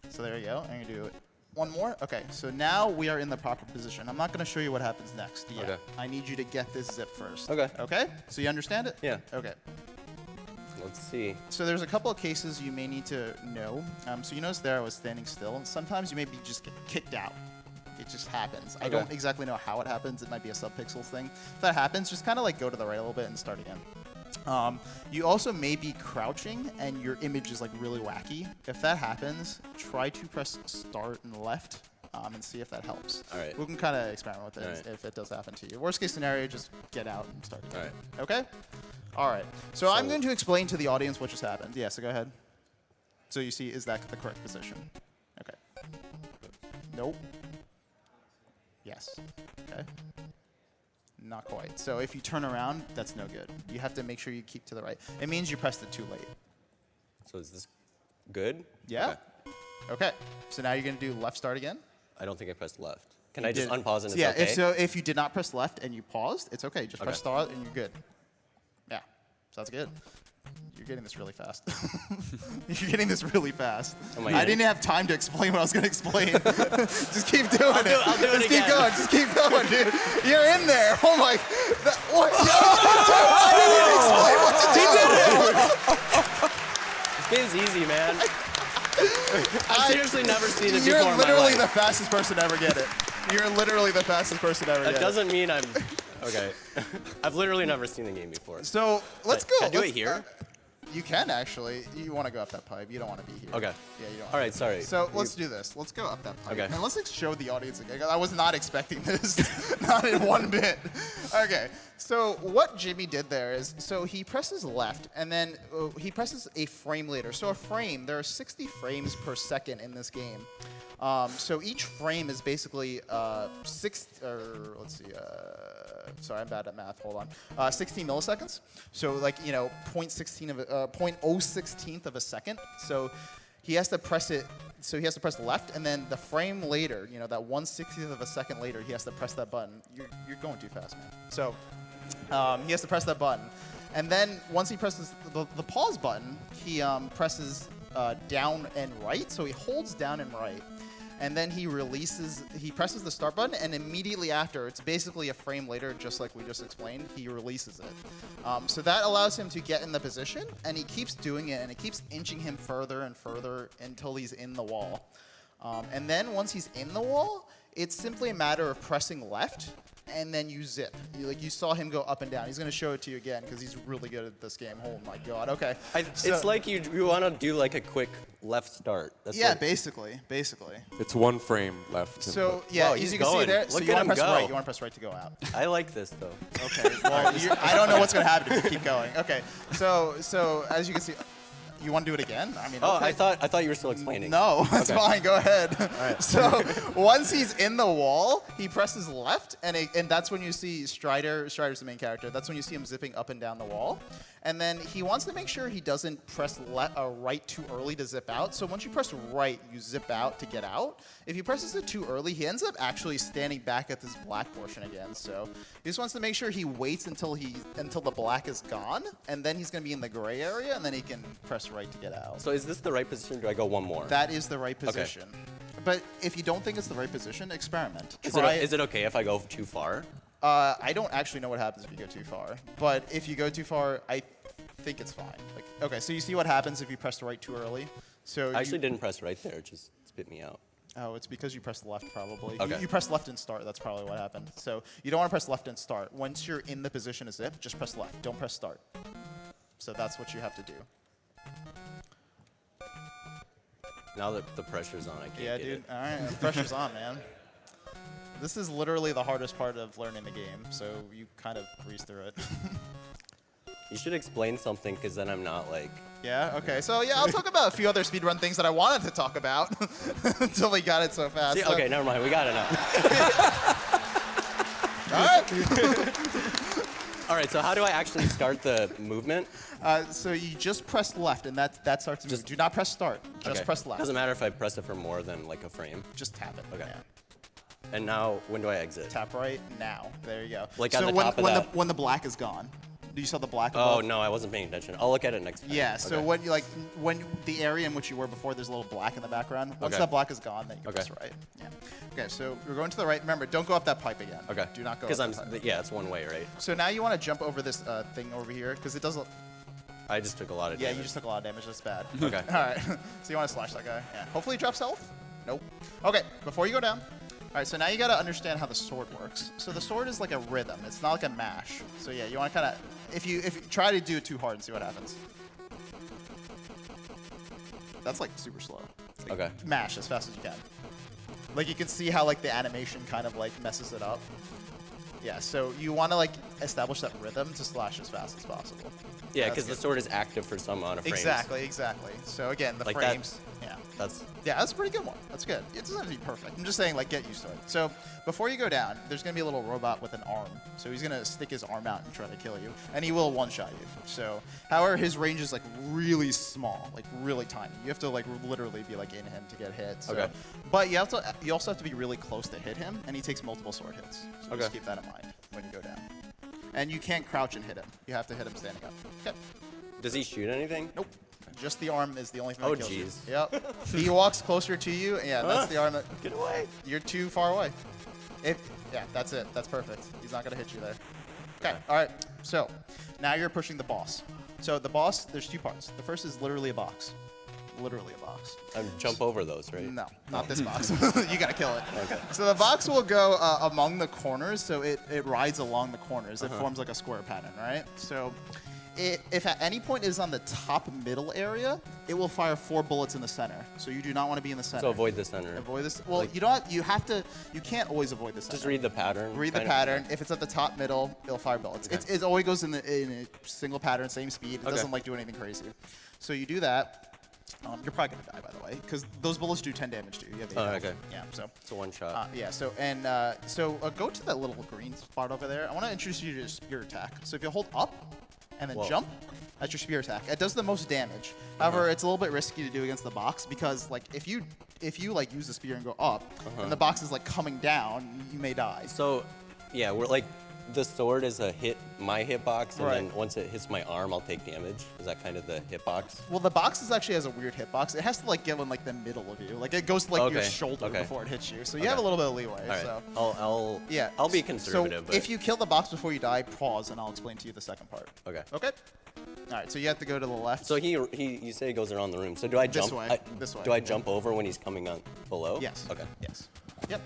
So there you go. I'm gonna do it one more. Okay. So now we are in the proper position. I'm not gonna show you what happens next yet. Okay. I need you to get this zip first. Okay. Okay. So you understand it? Yeah. Okay. Let's see. So there's a couple of cases you may need to know. So you notice there I was standing still. Sometimes you may be just get kicked out. It just happens. I don't exactly know how it happens. It might be a subpixel thing. If that happens, just kind of like go to the right a little bit and start again. You also may be crouching and your image is like really wacky. If that happens, try to press start and left and see if that helps. All right. We can kind of experiment with it All right. if it does happen to you. Worst case scenario, just get out and start again. All right. Okay? All right. So I'm going to explain to the audience what just happened. Yeah, so go ahead. So you see, is that the correct position? Okay. Nope. Yes. Okay. Not quite. So if you turn around, that's no good. You have to make sure you keep to the right. It means you pressed it too late. So is this good? Yeah? Okay. Okay. So now you're going to do left start again. I don't think I pressed left. Can You I just did- unpause and it's yeah, okay? if you did not press left and you paused, it's okay. Just press Okay. start and you're good. Yeah, sounds good. You're getting this really fast. You're getting this really fast. Am I I in? didn't have time to explain what I was going to explain. Just keep doing it. I'll do it Just again. keep going. Just keep going, dude. You're in there. Oh my. What? No, I didn't explain what to do. This game's easy, man. I've seriously never seen it You're before in my literally life. the fastest person to ever get it. You're literally the fastest person to ever That get doesn't mean I'm... Okay. I've literally never seen the game before. it. So let's go. Can I do Let's- it here? You can actually. You want to go up that pipe. You don't want to be here. Okay. Yeah, you don't. All right, sorry. So let's do this. Let's go up that pipe. Okay. And let's show the audience again. 'Cause I was not expecting this. Not in one bit. Okay. So what Jimmy did there is, so he presses left, and then he presses a frame later. So a frame, there are 60 frames per second in this game. So each frame is basically sorry, I'm bad at math. Hold on. 16 milliseconds. So like 0.016th of a second. So he has to press it. So he has to press left, and then the frame later, that 1/60th of a second later, he has to press that button. You're going too fast, man. So he has to press that button, and then once he presses the pause button, he presses down and right. So he holds down and right. And then he presses the start button, and immediately after, it's basically a frame later, just like we just explained, he releases it. So that allows him to get in the position, and he keeps doing it, and it keeps inching him further and further until he's in the wall. And then once he's in the wall, it's simply a matter of pressing left, and then you zip. You saw him go up and down. He's going to show it to you again, because he's really good at this game. Oh my god, okay. It's like you want to do like a quick left start. That's Yeah, what- basically. It's one frame left. So yeah, Whoa, as he's you can see going. there, so Look you at want to him press go. right. You want to press right to go out. I like this though. Okay. Well, I don't know what's going to happen if you keep going. Okay. So as you can see, you want to do it again? I mean, Oh, okay. I thought you were still explaining. No, that's Okay. fine. Go ahead. So once he's in the wall, he presses left, and that's when you see Strider. Strider's the main character. That's when you see him zipping up and down the wall. And then he wants to make sure he doesn't press right too early to zip out. So once you press right, you zip out to get out. If he presses it too early, he ends up actually standing back at this black portion again. So he just wants to make sure he waits until the black is gone, and then he's going to be in the gray area, and then he can press right to get out. So is this the right position? Or do I go one more? That is the right position. But if you don't think it's the right position, experiment. Is Try it okay if I go too far? I don't actually know what happens if you go too far. But if you go too far, I think it's fine. Like, okay, so you see what happens if you press the right too early. So I actually didn't press right there. It just spit me out. Oh, it's because you pressed left probably. Okay. You pressed left and start. That's probably what happened. So you don't want to press left and start. Once you're in the position of zip, just press left. Don't press start. So that's what you have to do. Now that the pressure's on, I can't Yeah, get dude. it. All right, the pressure's on, man. This is literally the hardest part of learning the game, so you kind of breeze through it. You should explain something, because then I'm not like... Yeah, okay. So, yeah, I'll talk about a few other speedrun things that I wanted to talk about until we got it so fast. See, So- okay, never mind. We got it now. All right. All right, so how do I actually start the movement? So you just press left, and that starts to move. Do not press start. Just Okay. press left. Doesn't matter if I press it for more than like a frame. Just tap it. Okay. Yeah. And now, when do I exit? Tap right now. There you go. Like so on the when, top of when that. the when the black is gone. Do you saw the black? Oh, above? no, I wasn't paying attention. I'll look at it next time. Yeah. So Okay. when you when the area in which you were before, there's a little black in the background. Once Okay. that black is gone, then you Okay. press right. Yeah. Okay. So we're going to the right. Remember, don't go up that pipe again. Okay. Do not go. Because up I'm, that pipe. yeah, it's one way, right? So now you want to jump over this thing over here because it doesn't. I just took a lot of Yeah, damage. you just took a lot of damage. That's bad. Okay. All right. So you want to slash that guy? Yeah. Hopefully he drops health. Nope. Okay. Before you go down. All right. So now you got to understand how the sword works. So the sword is like a rhythm. It's not like a mash. So yeah, you want to kind of if you try to do it too hard and see what happens. That's like super slow. Like, Okay. Mash as fast as you can. Like you can see how like the animation kind of like messes it up. Yeah. So you want to like establish that rhythm to slash as fast as possible. Yeah, That's because the good. sword is active for some amount of frames. Exactly, exactly. So again, the Like that- frames. Yeah. That's Yeah, that's a pretty good one. That's good. It doesn't have to be perfect. I'm just saying, like, get used to it. So before you go down, there's going to be a little robot with an arm. So he's going to stick his arm out and try to kill you. And he will one-shot you. So, however, his range is, like, really small, like, really tiny. You have to, like, literally be, like, in him to get hit. So. Okay. But you also have to be really close to hit him, and he takes multiple sword hits. So just Okay. keep that in mind when you go down. And you can't crouch and hit him. You have to hit him standing up. Okay. Does he shoot anything? Nope. Just the arm is the only thing Oh, that kills you. jeez. Yep. He walks closer to you, and yeah, that's the arm that... Get away. You're too far away. Yeah, that's it. That's perfect. He's not going to hit you there. Okay, all right. So now you're pushing the boss. So the boss, there's two parts. The first is literally a box. Literally a box. Jump over those, right? No, not this box. You got to kill it. Okay. So the box will go among the corners, so it rides along the corners. It forms like a square pattern, right? So if at any point it is on the top middle area, it will fire 4 bullets in the center. So you do not want to be in the center. So avoid the center. Avoid this. Well, Like- you don't. You have to. You can't always avoid the center. Just read the pattern. Read the kind of. pattern. If it's at the top middle, it'll fire bullets. Okay. It always goes in a single pattern, same speed. It Okay. doesn't like do anything crazy. So you do that. You're probably gonna die, by the way, because those bullets do 10 damage to you. You have 8 Oh, health. okay. Yeah. So. It's a one shot. Yeah. So go to that little green spot over there. I want to introduce you to spear attack. So if you hold up and then Whoa. jump, that's your spear attack. It does the most damage. However, it's a little bit risky to do against the box because like if you like use the spear and go up, and the box is like coming down, you may die. So, yeah, we're like, the sword is my hitbox, and Right. then once it hits my arm, I'll take damage. Is that kind of the hitbox? Well, the box actually has a weird hitbox. It has to like get in like the middle of you. Like it goes to like your Okay, shoulder okay. before it hits you. So you Okay. have a little bit of leeway. All right. So I'll yeah. I'll be conservative. So but if you kill the box before you die, pause and I'll explain to you the second part. Okay. Okay. All right. So you have to go to the left. So you say he goes around the room. So do I This jump? way, this way. Do I jump over when he's coming on below? Yes. Okay. Yes. Yep.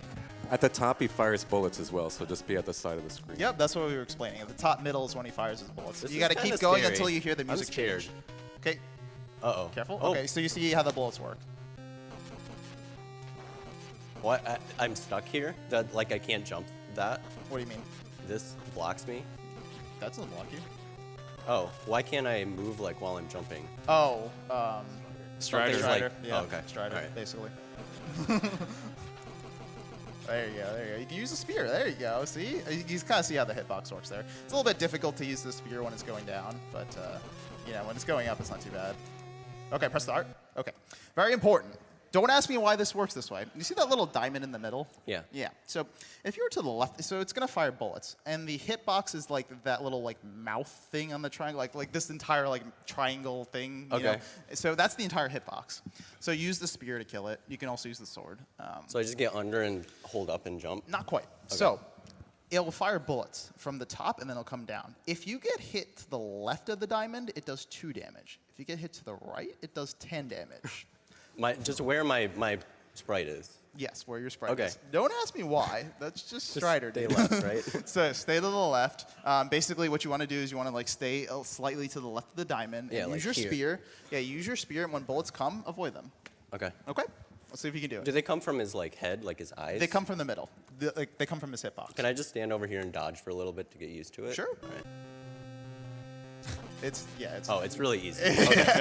At the top, he fires bullets as well, so just be at the side of the screen. Yep. That's what we were explaining. At the top middle is when he fires his bullets. This You is got to kinda keep going scary. until you hear the I'm music scared. change. Okay. Uh-oh. Careful. Oh. Okay. So you see how the bullets work. What? I'm stuck here? That like I can't jump that? What do you mean? This blocks me? That doesn't block you. Oh, why can't I move like while I'm jumping? Oh. Strider. Strider. Like, Yeah. oh, okay. Strider. All right. Basically. There you go, there you go. You can use a spear, there you go, see? You kind of see how the hitbox works there. It's a little bit difficult to use the spear when it's going down, but, you know, when it's going up, it's not too bad. Okay, press start. Okay. Very important. Don't ask me why this works this way. You see that little diamond in the middle? Yeah. Yeah. So if you were to the left, so it's going to fire bullets. And the hitbox is like that little like mouth thing on the triangle, like this entire like triangle thing. You know? Okay. So that's the entire hitbox. So use the spear to kill it. You can also use the sword. So I just get under and hold up and jump? Not quite. So it'll fire bullets from the top, and then it'll come down. If you get hit to the left of the diamond, it does 2 damage. If you get hit to the right, it does 10 damage. Just where my sprite is. Yes, where your sprite Okay. is. Don't ask me why. That's just Strider. Stay dude. left, right? So stay to the left. Basically, what you want to do is you want to like stay slightly to the left of the diamond. Yeah, and like use your here. spear. Yeah, use your spear, and when bullets come, avoid them. Okay. Okay? Let's see if you can do it. Do they come from his like head, like his eyes? They come from the middle. They come from his hitbox. Can I just stand over here and dodge for a little bit to get used to it? Sure. All right. It's Oh, it's really easy. Okay.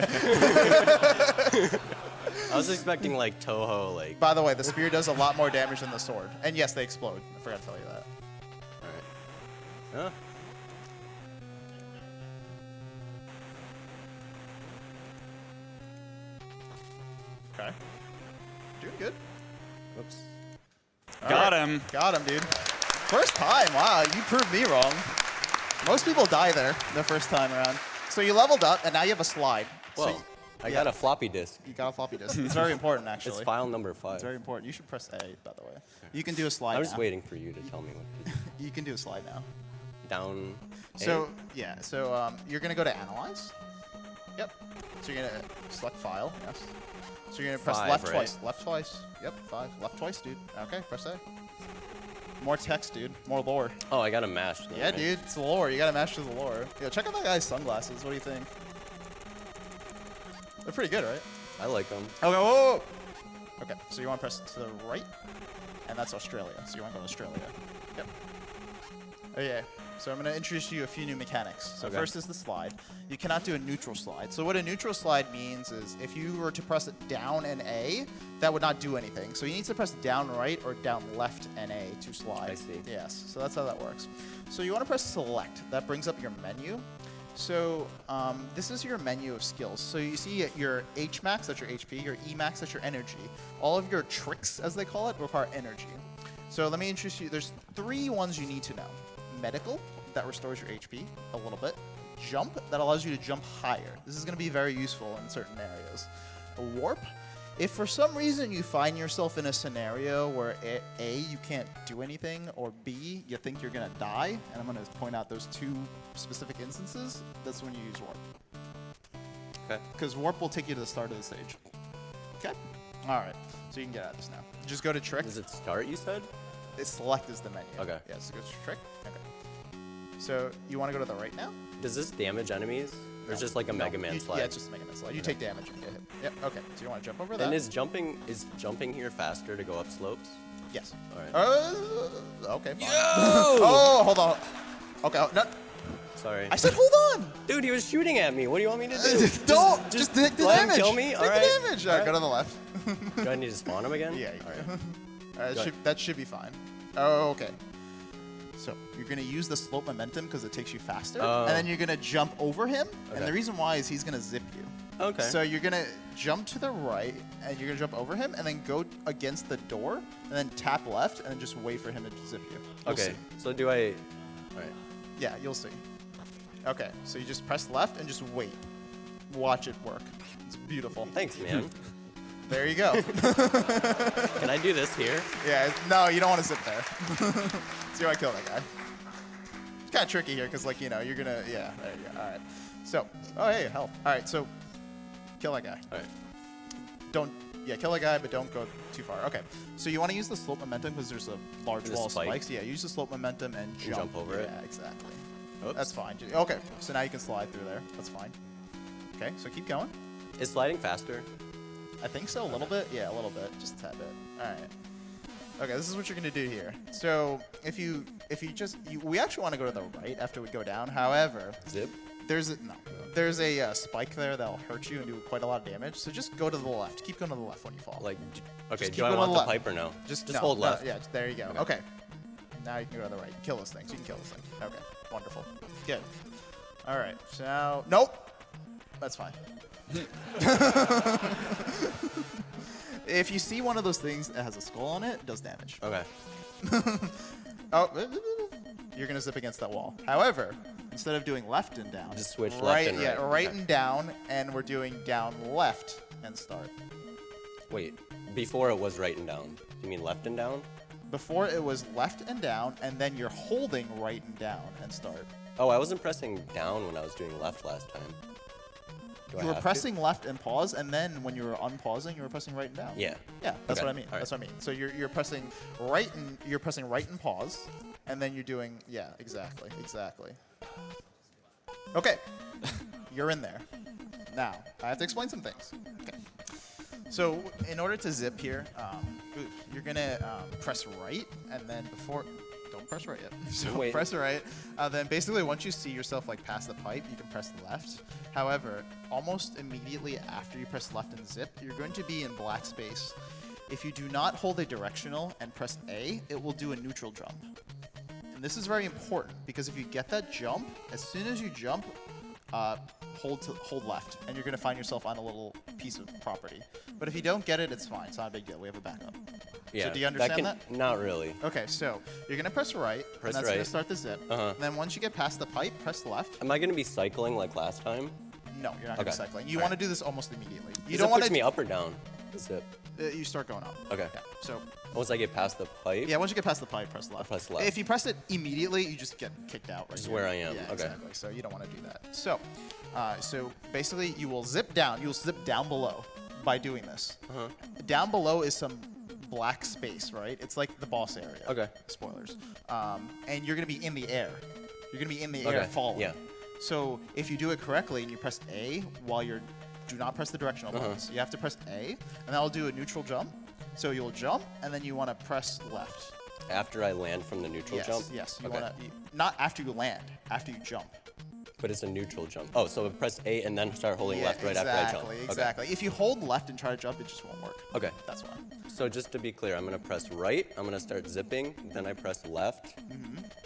I was expecting like Toho, like. By the way, the spear does a lot more damage than the sword. And yes, they explode. I forgot to tell you that. All right. Huh? Okay. Doing good. Whoops. Got him. Got him, dude. First time. Wow, you proved me wrong. Most people die there the first time around. So you leveled up, and now you have a slide. So Well, I got a floppy disk. you got a floppy disk. It's very important, It's actually. file number 5. It's very important. You should press A, by the way. You can do a slide I'm now. just waiting for you to tell me what to do. You can do a slide now. Down. So, yeah. So you're going to go to Analyze. Yep. So you're going to select File. Yes. So you're going to press 5, left right? twice. Left twice. Yep, 5. Left twice, dude. Okay, press A. More text, dude. More lore. Oh, I got a mash. Yeah, dude. It's the lore. You got to master the lore. Yo, check out that guy's sunglasses. What do you think? They're pretty good, right? I like them. Okay, whoa, whoa. Okay, so you want to press to the right, and that's Australia. So you want to go to Australia. Yep. Okay, so I'm going to introduce you to a few new mechanics. So Okay. first is the slide. You cannot do a neutral slide. So what a neutral slide means is if you were to press it down and A, that would not do anything. So you need to press down right or down left and A to slide. I see. Yes, so that's how that works. So you want to press select. That brings up your menu. So this is your menu of skills. So you see your H max, that's your HP, your E max, that's your energy. All of your tricks, as they call it, require energy. So let me introduce you. There's 3 ones you need to know. Medical, that restores your HP a little bit. Jump, that allows you to jump higher. This is going to be very useful in certain areas. Warp, if for some reason you find yourself in a scenario where A, you can't do anything, or B, you think you're going to die, and I'm going to point out those 2 specific instances, that's when you use Warp. Okay. Because Warp will take you to the start of the stage. Okay? All right. So you can get out of this now. Just go to Trick. Does it start, you said? Select is the menu. Okay. Yeah, so go to Trick. Okay. So you want to go to the right now? Does this damage enemies? Or is just like a Mega Man slide? Yeah, it's just a Mega Man slide. You take damage and get hit. Yep, okay. So you want to jump over that? And is jumping here faster to go up slopes? Yes. All right. Okay, fine. Oh, hold on. Okay, no. Sorry. I said hold on. Dude, he was shooting at me. What do you want me to do? Don't. Just take the let him damage. kill me? Take All right. the damage. All right. Go to the left. Do I need to spawn him again? Yeah, you All do. right. All right, Go ahead. that should be fine. Oh, okay. So you're going to use the slope momentum because it takes you faster. Oh. And then you're going to jump over him. And Okay. the reason why is he's going to zip you. Okay. So you're going to jump to the right, and you're going to jump over him, and then go against the door, and then tap left, and then just wait for him to zip you. You'll Okay. see. So do I? All right. Yeah, you'll see. Okay, so you just press left and just wait. Watch it work. It's beautiful. Thanks, man. There you go. Can I do this here? Yeah, no, you don't want to sit there. So you want to kill that guy. It's kind of tricky here because, like, you know, you're going to, yeah, there you go. All right. So, oh, hey, health. All right, so kill that guy. All right. Don't, yeah, kill that guy, but don't go too far. Okay, so you want to use the slope momentum because there's a large The wall of spike? spikes. Yeah, use the slope momentum and jump. jump over it? Yeah, exactly. Oops. That's fine. Okay, so now you can slide through there. That's fine. Okay, so keep going. Is sliding faster? I think so, a little bit. Yeah, a little bit, just a tad bit. All right. Okay, this is what you're gonna do here. So if you we actually want to go to the right after we go down. However, Zip? there's a spike there that'll hurt you and do quite a lot of damage. So just go to the left. Keep going to the left when you fall. Like, okay, Just do keep I going to want the the left. pipe or no? Just hold no, left. Yeah, there you go. Okay. Okay. Now you can go to the right. Kill this thing. So you can kill this thing. Okay. Wonderful. Good. All right. So now, nope. That's fine. If you see one of those things that has a skull on it, it does damage. Okay. Oh, you're gonna zip against that wall. However, instead of doing left and down, Just switch right, left and right. Yeah, right Okay. and down, and we're doing down left and start. Wait. Before it was right and down. You mean left and down? Before it was left and down, and then you're holding right and down and start. Oh, I wasn't pressing down when I was doing left last time. Do I You were have pressing left and pause, and then when you were unpausing, you were pressing right and down. Yeah. Yeah, that's Okay, what I mean. all That's what I mean. So you're pressing right and pause, and then you're doing exactly. Okay, you're in there. Now I have to explain some things. Okay. So in order to zip here, you're gonna press right, and then don't press right yet. So Wait. press right. Then basically once you see yourself like past the pipe, you can press left. However, almost immediately after you press left and zip, you're going to be in black space. If you do not hold a directional and press A, it will do a neutral jump. And this is very important because if you get that jump, as soon as you jump, hold left, and you're going to find yourself on a little piece of property. But if you don't get it, it's fine. It's not a big deal. We have a backup. Yeah. So do you understand that? Not really. Okay, so you're going to press right, Press and that's going right. to start the zip. And then once you get past the pipe, press left. Am I going to be cycling like last time? No, you're not going to Okay. be cycling. You All want right. to do this almost immediately. You Does don't it want push to. me up or down? The zip. You start going up. Okay. Yeah. So Once I get past the pipe. yeah, once you get past the pipe, press left. Press left. If you press it immediately, you just get kicked out. Right This is here. where I am. Yeah, Okay. exactly. So you don't want to do that. So, so basically, you will zip down. You'll zip down below by doing this. Down below is some black space, right? It's like the boss area. Okay. Spoilers. And you're gonna be in the air. You're gonna be in the air Okay, falling. yeah. So if you do it correctly and you press A while do not press the directional buttons. You have to press A, and that'll do a neutral jump. So you'll jump, and then you want to press left. After I land from the neutral Yes, jump? yes. You Okay. want to not after you land, after you jump. But it's a neutral jump. Oh, so press A and then start holding left right after I jump. Exactly. If you hold left and try to jump, it just won't work. Okay. That's why. So just to be clear, I'm going to press right, I'm going to start zipping, then I press left,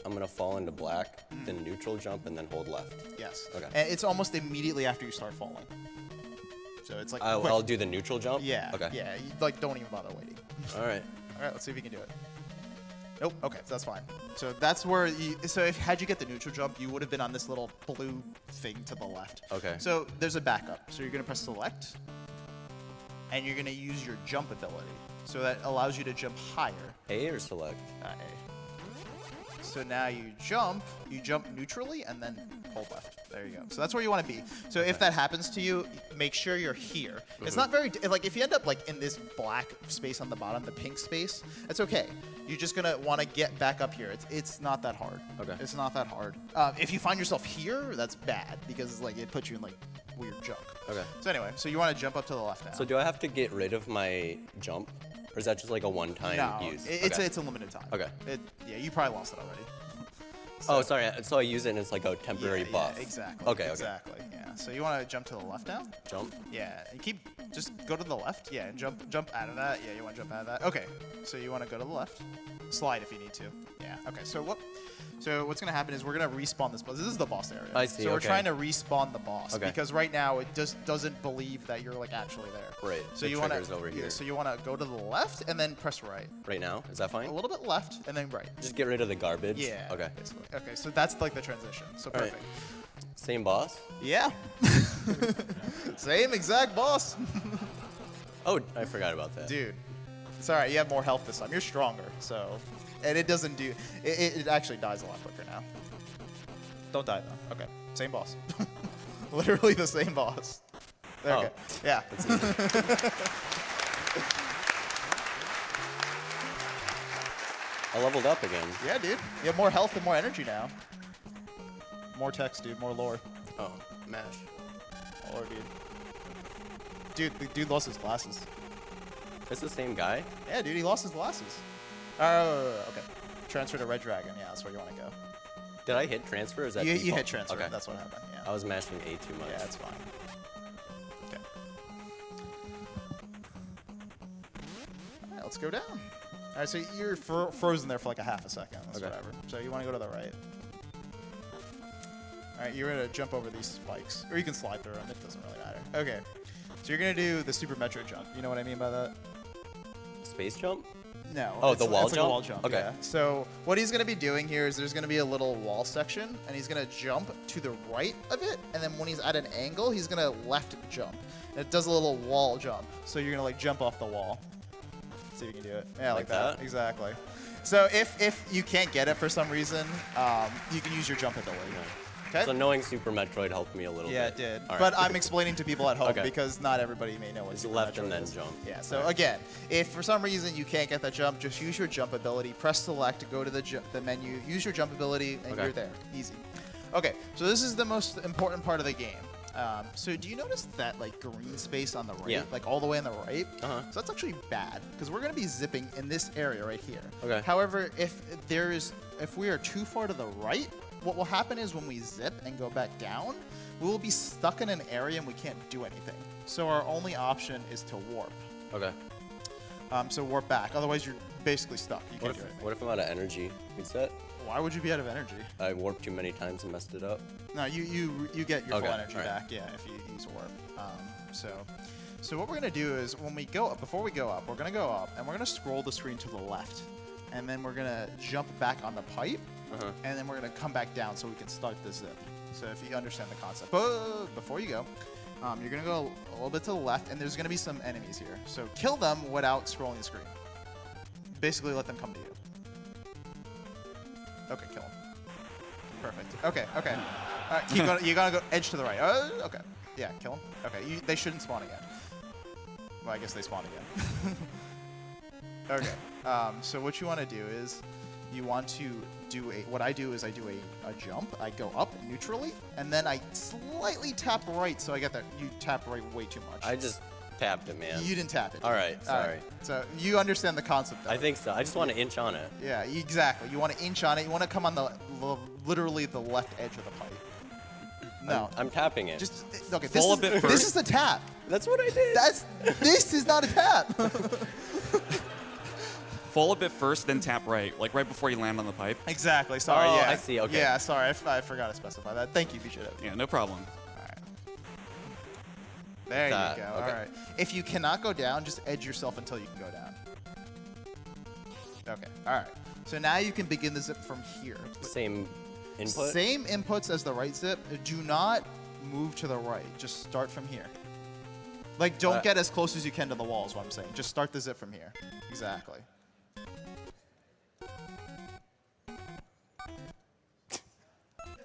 I'm going to fall into black, then neutral jump, and then hold left. Yes. Okay. And it's almost immediately after you start falling. So it's like quick. I'll do the neutral jump? Yeah. Okay. Yeah. You, like don't even bother waiting. All right. All right. Let's see if you can do it. Nope. Okay. So that's fine. So that's where had you get the neutral jump, you would have been on this little blue thing to the left. Okay. So there's a backup. So you're gonna press select, and you're gonna use your jump ability. So that allows you to jump higher. A or select? A. So now you jump neutrally and then hold left. There you go. So that's where you want to be. So if that happens to you, make sure you're here. It's not very, like if you end up like in this black space on the bottom, the pink space, it's okay. You're just gonna want to get back up here. It's not that hard. Okay. It's not that hard. If you find yourself here, that's bad because like it puts you in like weird junk. Okay. So anyway, so you want to jump up to the left now. So do I have to get rid of my jump? Or is that just like a one-time no, use? it's a limited time. Okay. Yeah, you probably lost it already. Oh, sorry. So I use it and it's like a temporary buff. Yeah, exactly. Okay, okay. Exactly. Yeah. So you want to jump to the left now? Jump? Yeah. And just go to the left. Yeah, and jump out of that. Yeah, you want to jump out of that. Okay. So you want to go to the left. Slide if you need to. Yeah. Okay. So what's gonna happen is we're gonna respawn this boss. This is the boss area. I see, So we're okay. trying to respawn the boss Okay. because right now it just doesn't believe that you're like actually there. Right. So The you want trigger's over here. So you want to go to the left and then press right. Right now? Is that fine? A little bit left and then right. Just get rid of the garbage? Yeah. Okay. Basically. Okay. So that's like the transition. So All right. perfect. Same boss? Yeah. Same exact boss. Oh, I forgot about that. Dude. It's alright, you have more health this time. You're stronger, so. And it doesn't do. It actually dies a lot quicker now. Don't die though. Okay. Same boss. Literally the same boss. There we Oh. go. Yeah. I leveled up again. Yeah, dude. You have more health and more energy now. More text, dude. More lore. Oh, mash. More lore, dude. Dude, the dude lost his glasses. It's the same guy? Yeah, dude, he lost his glasses. Oh, okay. Transfer to Red Dragon. Yeah, that's where you want to go. Did I hit transfer or is that You default? hit transfer. Okay. That's what happened. Yeah. I was mashing A too much. Yeah, that's fine. Okay. All right, let's go down. All right, so you're frozen there for like a half a second. That's Okay. whatever. So you want to go to the right. All right, you're gonna jump over these spikes, or you can slide through them. It doesn't really matter. Okay. So you're gonna do the super metro jump. You know what I mean by that? Space jump? No. Oh, it's the wall it's like jump? a wall jump. Okay. Yeah. So what he's going to be doing here is there's going to be a little wall section, and he's going to jump to the right of it, and then when he's at an angle, he's going to left jump. And it does a little wall jump. So you're going to like jump off the wall. See if you can do it. Yeah, like that. that? Exactly. So if you can't get it for some reason, you can use your jump ability. Okay? So knowing Super Metroid helped me a little Yeah, bit. it did. All right. But I'm explaining to people at home Okay. because not everybody may know what It's Super left Metroid and then is. jump. Yeah, so again, if for some reason you can't get that jump, just use your jump ability, press select, go to the menu, use your jump ability, and Okay. you're there. Easy. Okay, so this is the most important part of the game. So do you notice that like green space on the right, Yeah. like all the way on the right? Uh-huh. So that's actually bad because we're going to be zipping in this area right here. Okay. However, if we are too far to the right, what will happen is when we zip and go back down, we will be stuck in an area and we can't do anything. So our only option is to warp. Okay. So warp back. Otherwise, you're basically stuck. You can't do anything. What if I'm out of energy? Reset? Why would you be out of energy? I warped too many times and messed it up. No, you get your Okay, full energy alright. back. Yeah, if you use warp. So what we're gonna do is when we go up, before we go up, we're gonna go up and we're gonna scroll the screen to the left, and then we're gonna jump back on the pipe, and then we're gonna come back down so we can start the zip. So if you understand the concept, but before you go, you're gonna go a little bit to the left, and there's gonna be some enemies here. So kill them without scrolling the screen. Basically, let them come to you. Okay, kill them. Perfect. Okay. All right, keep going. You gotta go edge to the right. Okay. Yeah, kill them. Okay, they shouldn't spawn again. Well, I guess they spawn again. Okay. So what you want to do is, you want to do what I do is I do a jump. I go up neutrally, and then I slightly tap right. So I get that you tap right way too much. I just tapped it, man. You didn't tap it. All right, sorry. So you understand the concept, though. I think so. I just want to inch on it. Yeah, exactly. You want to inch on it. You want to come on literally the left edge of the pipe. No. I'm tapping it. Just okay. Fall a bit This first. is a tap. That's what I did. This is not a tap. Fall a bit first, then tap right, like right before you land on the pipe. Exactly. Sorry. Oh, yeah. I see, okay. Yeah. Sorry. I forgot to specify that. Thank you, BJ. Yeah, no problem. There That, you go. okay. All right. If you cannot go down, just edge yourself until you can go down. Okay. All right. So now you can begin the zip from here. Same input? Same inputs as the right zip. Do not move to the right. Just start from here. Like, don't get as close as you can to the wall is what I'm saying. Just start the zip from here. Exactly.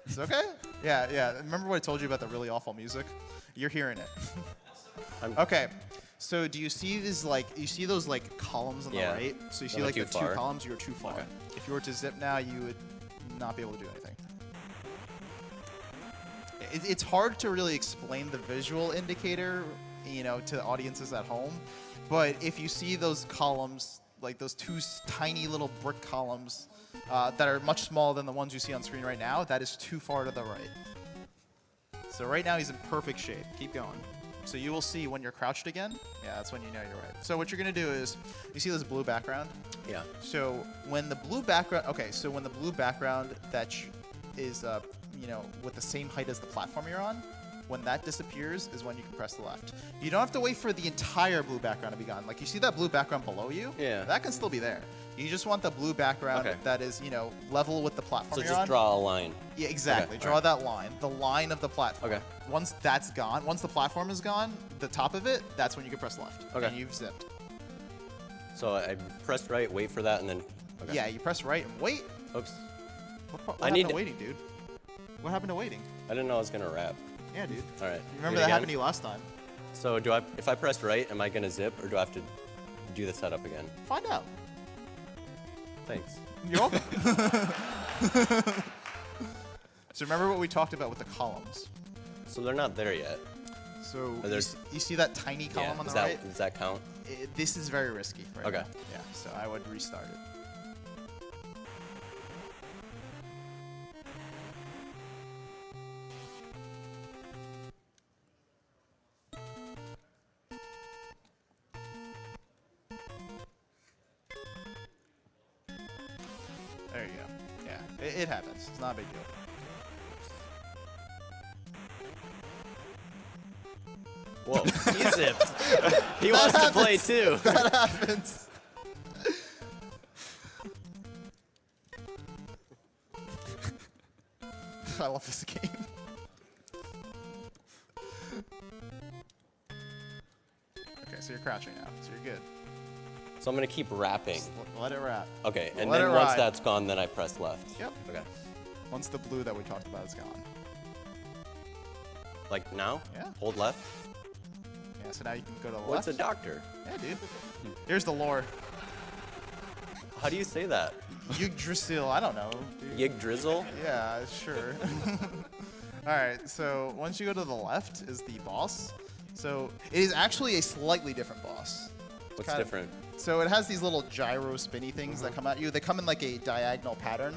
It's okay? Yeah. Remember what I told you about the really awful music? You're hearing it. Okay. So do you see these you see those like columns on the right? So you see Am I like the too two far? columns, you're too far. Okay. If you were to zip now, you would not be able to do anything. It's hard to really explain the visual indicator, to audiences at home. But if you see those columns, like those two tiny little brick columns that are much smaller than the ones you see on screen right now, that is too far to the right. So right now he's in perfect shape. Keep going. So you will see when you're crouched again. Yeah, that's when you know you're right. So what you're gonna do is, you see this blue background? Yeah. So when the blue background, that is, with the same height as the platform you're on, when that disappears is when you can press the left. You don't have to wait for the entire blue background to be gone. Like you see that blue background below you? Yeah. That can still be there. You just want the blue background Okay. that is, level with the platform So you're just on. draw a line. Yeah, exactly. Okay, Draw alright. that line, the line of the platform. Okay. Once that's gone, once the platform is gone, the top of it, that's when you can press left. Okay. And you've zipped. So I pressed right, wait for that, and then. Okay. Yeah, you press right and wait. Oops. What I happened need to to- waiting, dude? What happened to waiting? I didn't know I was gonna wrap. Yeah, dude. All right. You remember do it that again? happened to you last time. So if I pressed right, am I gonna zip, or do I have to do the setup again? Find out. Thanks. You're welcome. So remember what we talked about with the columns. So they're not there yet. So Are there- you see that tiny column Yeah. on the Does that right? does that count? This is very risky right Okay. now. Yeah, so I would restart it. There you go. Yeah, it happens. It's not a big deal. Whoa, he zipped. He wants to play too. That happens. I love this game. Okay, so you're crouching now, so you're good. So I'm gonna keep rapping. Just let it wrap. Okay, and Let then it once ride. that's gone, then I press left. Yep. Okay. Once the blue that we talked about is gone. Like now? Yeah. Hold left. Yeah, so now you can go to the What's left. a doctor? Yeah, dude. Here's the lore. How do you say that? Yggdrasil, I don't know. Dude. Yig drizzle? Yeah, sure. All right, so once you go to the left is the boss. So it is actually a slightly different boss. It's What's kind of- different? So it has these little gyro spinny things that come at you. They come in like a diagonal pattern.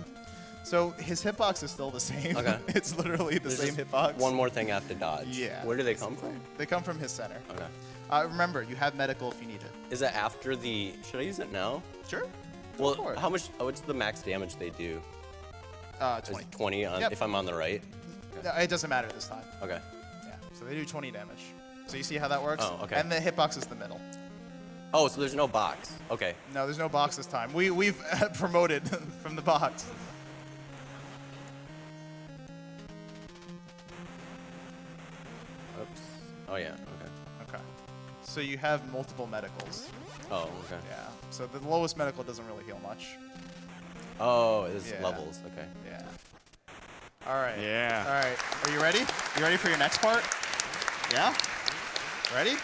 So his hitbox is still the same. Okay. It's literally the There's same just hitbox. One more thing I have to dodge. Yeah. Where do they come from? They come from his center. Okay. Remember, you have medical if you need it. Is it after the? Should I use it now? Sure. Well, for it. how much? What's the max damage they do? 20. Is it 20 on, Yep. if I'm on the right? No, it doesn't matter this time. Okay. Yeah. So they do 20 damage. So you see how that works? Oh, okay. And the hitbox is the middle. Oh, so there's no box. Okay. No, there's no box this time. We've promoted from the box. Oops. Oh yeah. Okay. Okay. So you have multiple medicals. Oh okay. Yeah. So the lowest medical doesn't really heal much. Oh, it's Yeah. levels. Okay. Yeah. All right. Yeah. All right. Are you ready? You ready for your next part? Yeah? Ready?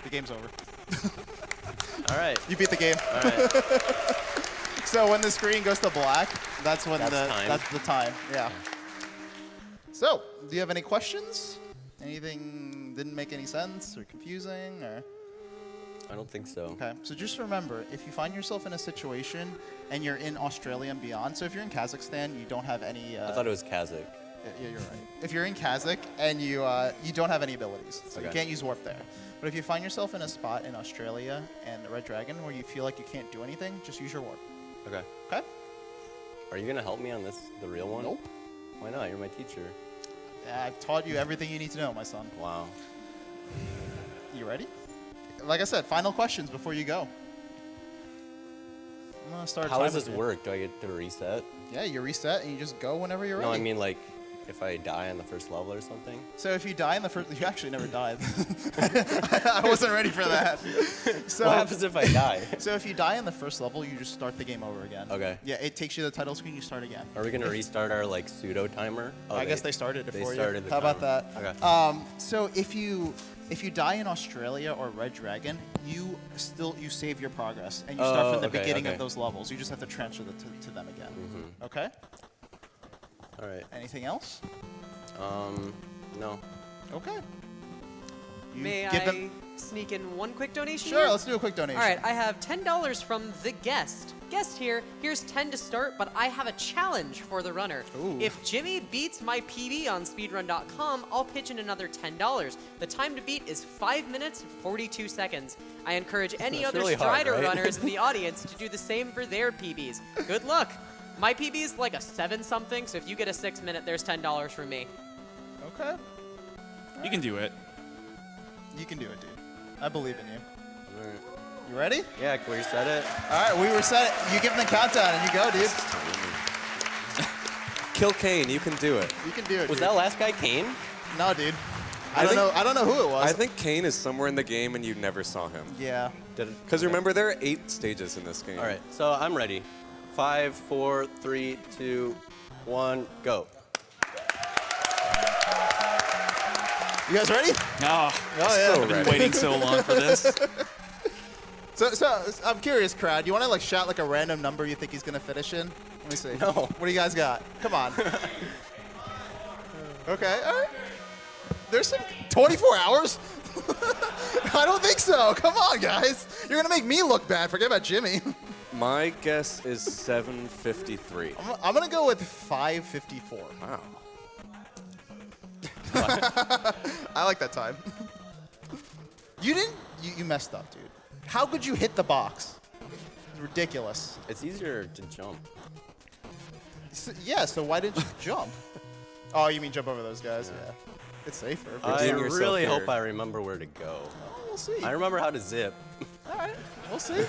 The game's over. All right. You beat the game. All right. So when the screen goes to black, that's when That's time. that's the time. Yeah. So, do you have any questions? Anything didn't make any sense or confusing or? I don't think so. Okay. So just remember, if you find yourself in a situation and you're in Australia and beyond, so if you're in Kazakhstan, you don't have any. I thought it was Kazakh. Yeah, you're right. If you're in Kazakh and you don't have any abilities, so you Okay. can't use warp there. But if you find yourself in a spot in Australia and the Red Dragon where you feel like you can't do anything, just use your warp. Okay. Okay? Are you gonna help me on this, the real one? Nope. Why not? You're my teacher. I've taught you everything you need to know, my son. Wow. You ready? Like I said, final questions before you go. I'm gonna start. How does timing this you. work? Do I get to reset? Yeah, you reset and you just go whenever you're ready. No, I mean like if I die on the first level or something. So if you die in the first, you actually never died. I wasn't ready for that. So, What happens if I die? So if you die in the first level, you just start the game over again. Okay. Yeah, it takes you to the title screen. You start again. Are we gonna restart our like pseudo timer? Oh, I guess they started it they for started you. the How about timer. that? Okay. So if you die in Australia or Red Dragon, you save your progress and you start Oh, from the okay, beginning okay. of those levels. You just have to transfer to them again. Mm-hmm. Okay. All right. Anything else? No. Okay. You May give I them- sneak in one quick donation? Sure. here? Let's do a quick donation. All right, I have $10 from the guest. Guest here, here's 10 to start, but I have a challenge for the runner. Ooh. If Jimmy beats my PB on speedrun.com, I'll pitch in another $10. The time to beat is 5 minutes and 42 seconds. I encourage any That's other really hard, Strider right? runners in the audience to do the same for their PBs. Good luck. My PB is like a 7-something, so if you get a 6 minute, there's $10 from me. Okay. You can do it. You can do it, dude. I believe in you. All right. You ready? Yeah, can we reset it? All right, we reset it. You give them the countdown and you go, dude. Kill Kane, you can do it. You can do it. Was dude. that last guy Kane? No, dude. I think- I don't know who it was. I think Kane is somewhere in the game and you never saw him. Yeah. Did it? Because remember, there are 8 stages in this game. All right, so I'm ready. 5, 4, 3, 2, 1, go. You guys ready? Oh, Oh yeah. So I've been ready. waiting so long for this. So I'm curious, crowd. You want to like shout like a random number you think he's gonna finish in? Let me see. No. What do you guys got? Come on. Okay. All right. There's some 24 hours. I don't think so. Come on, guys. You're gonna make me look bad. Forget about Jimmy. My guess is 7:53. I'm gonna go with 5:54. Wow. I like that time. You didn't. You messed up, dude. How could you hit the box? It's ridiculous. It's easier to jump. Yeah. So why didn't you jump? Oh, you mean jump over those guys? Yeah. It's safer. I Redeem yourself really here. hope I remember where to go. We'll see. I remember how to zip. All right. We'll see.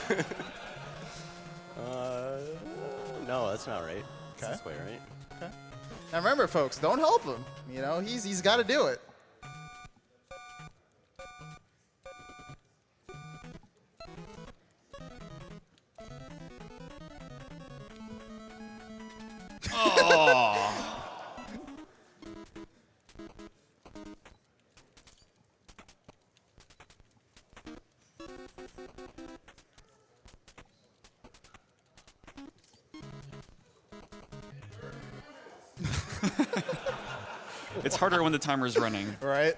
No, that's not right. It's Okay. this way, right? Okay. Now remember, folks, don't help him. You know, he's got to do it. It's harder when the timer's running. Right?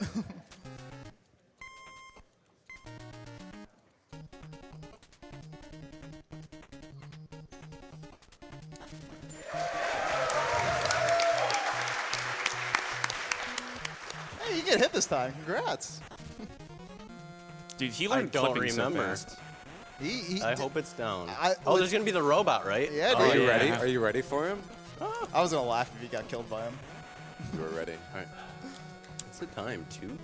Hey, you get hit this time. Congrats. Dude, he I learned don't flipping so remember. fast. I hope it's down. I- Oh, there's gonna be the robot, right? Yeah, Oh, dude. Are you ready? yeah. Are you ready for him? I was gonna laugh if you got killed by him. You were ready. All right. What's the time? 2?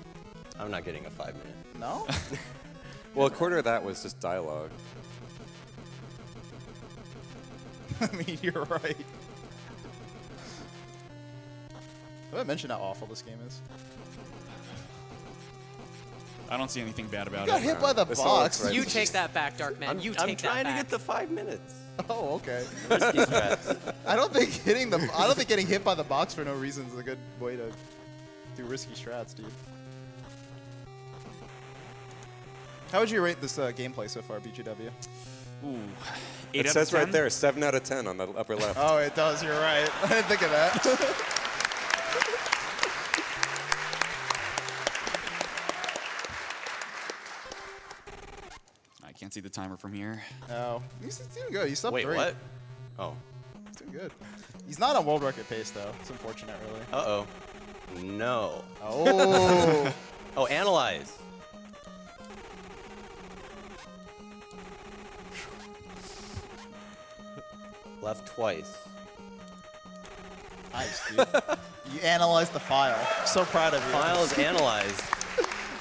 I'm not getting a 5-minute. No? Well, a quarter of that was just dialogue. I mean, you're right. Did I mention how awful this game is? I don't see anything bad about You got it. hit by the This all box. looks right. You take that back, Darkman. I'm, You I'm take trying that to back. get the 5 minutes. Oh, okay. Risky strats. I don't think getting hit by the box for no reason is a good way to do risky strats, dude. How would you rate this gameplay so far, BGW? Ooh, 8 It out says of 10? right there, 7 out of 10 on the upper left. Oh, it does. You're right. I didn't think of that. I can't see the timer from here. Oh, he's doing good. He's sub Wait, 3. what? Oh. He's doing good. He's not on world record pace though. It's unfortunate, really. Uh-oh. No. Oh. Oh, analyze. Left twice. Nice, dude. You analyzed the file. I'm so proud of you. File is analyzed.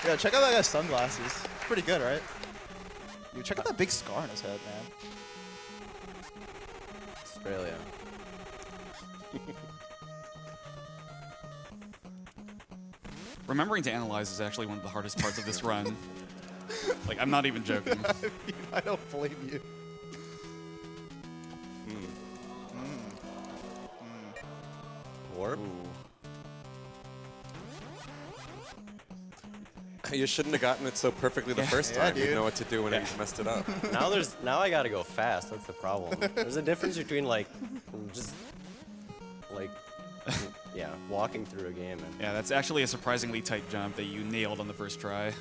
Yeah, check out that guy's sunglasses. Pretty good, right? Dude, check out that big scar on his head, man. Australia. Remembering to analyze is actually one of the hardest parts of this run. Like, I'm not even joking. I don't blame you. Warp. You shouldn't have gotten it so perfectly the first Yeah, time. You'd dude. know what to do when you messed it up. Now I gotta go fast. That's the problem. There's a difference between like just like yeah, walking through a game and Yeah, that's actually a surprisingly tight jump that you nailed on the first try.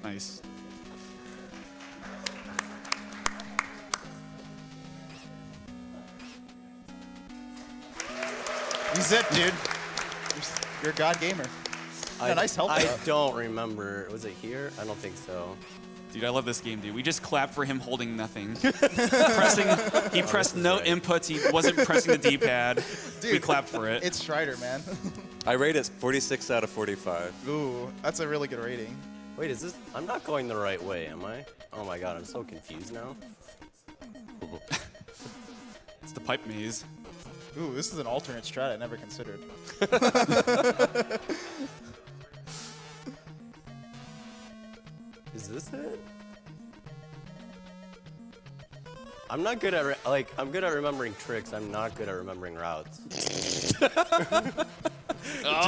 Nice. You zipped, dude. You're a god gamer. Yeah, nice help. I don't remember. Was it here? I don't think so. Dude, I love this game, dude. We just clapped for him holding nothing. He pressed no right. inputs. He wasn't pressing the D-pad. We Dude, clapped for it. It's Strider, man. I rate it 46 out of 45. Ooh, that's a really good rating. Wait, is this? I'm not going the right way, am I? Oh my god, I'm so confused now. It's the pipe maze. Ooh, this is an alternate strat I never considered. Is this it? I'm not good at I'm good at remembering tricks. I'm not good at remembering routes. Do you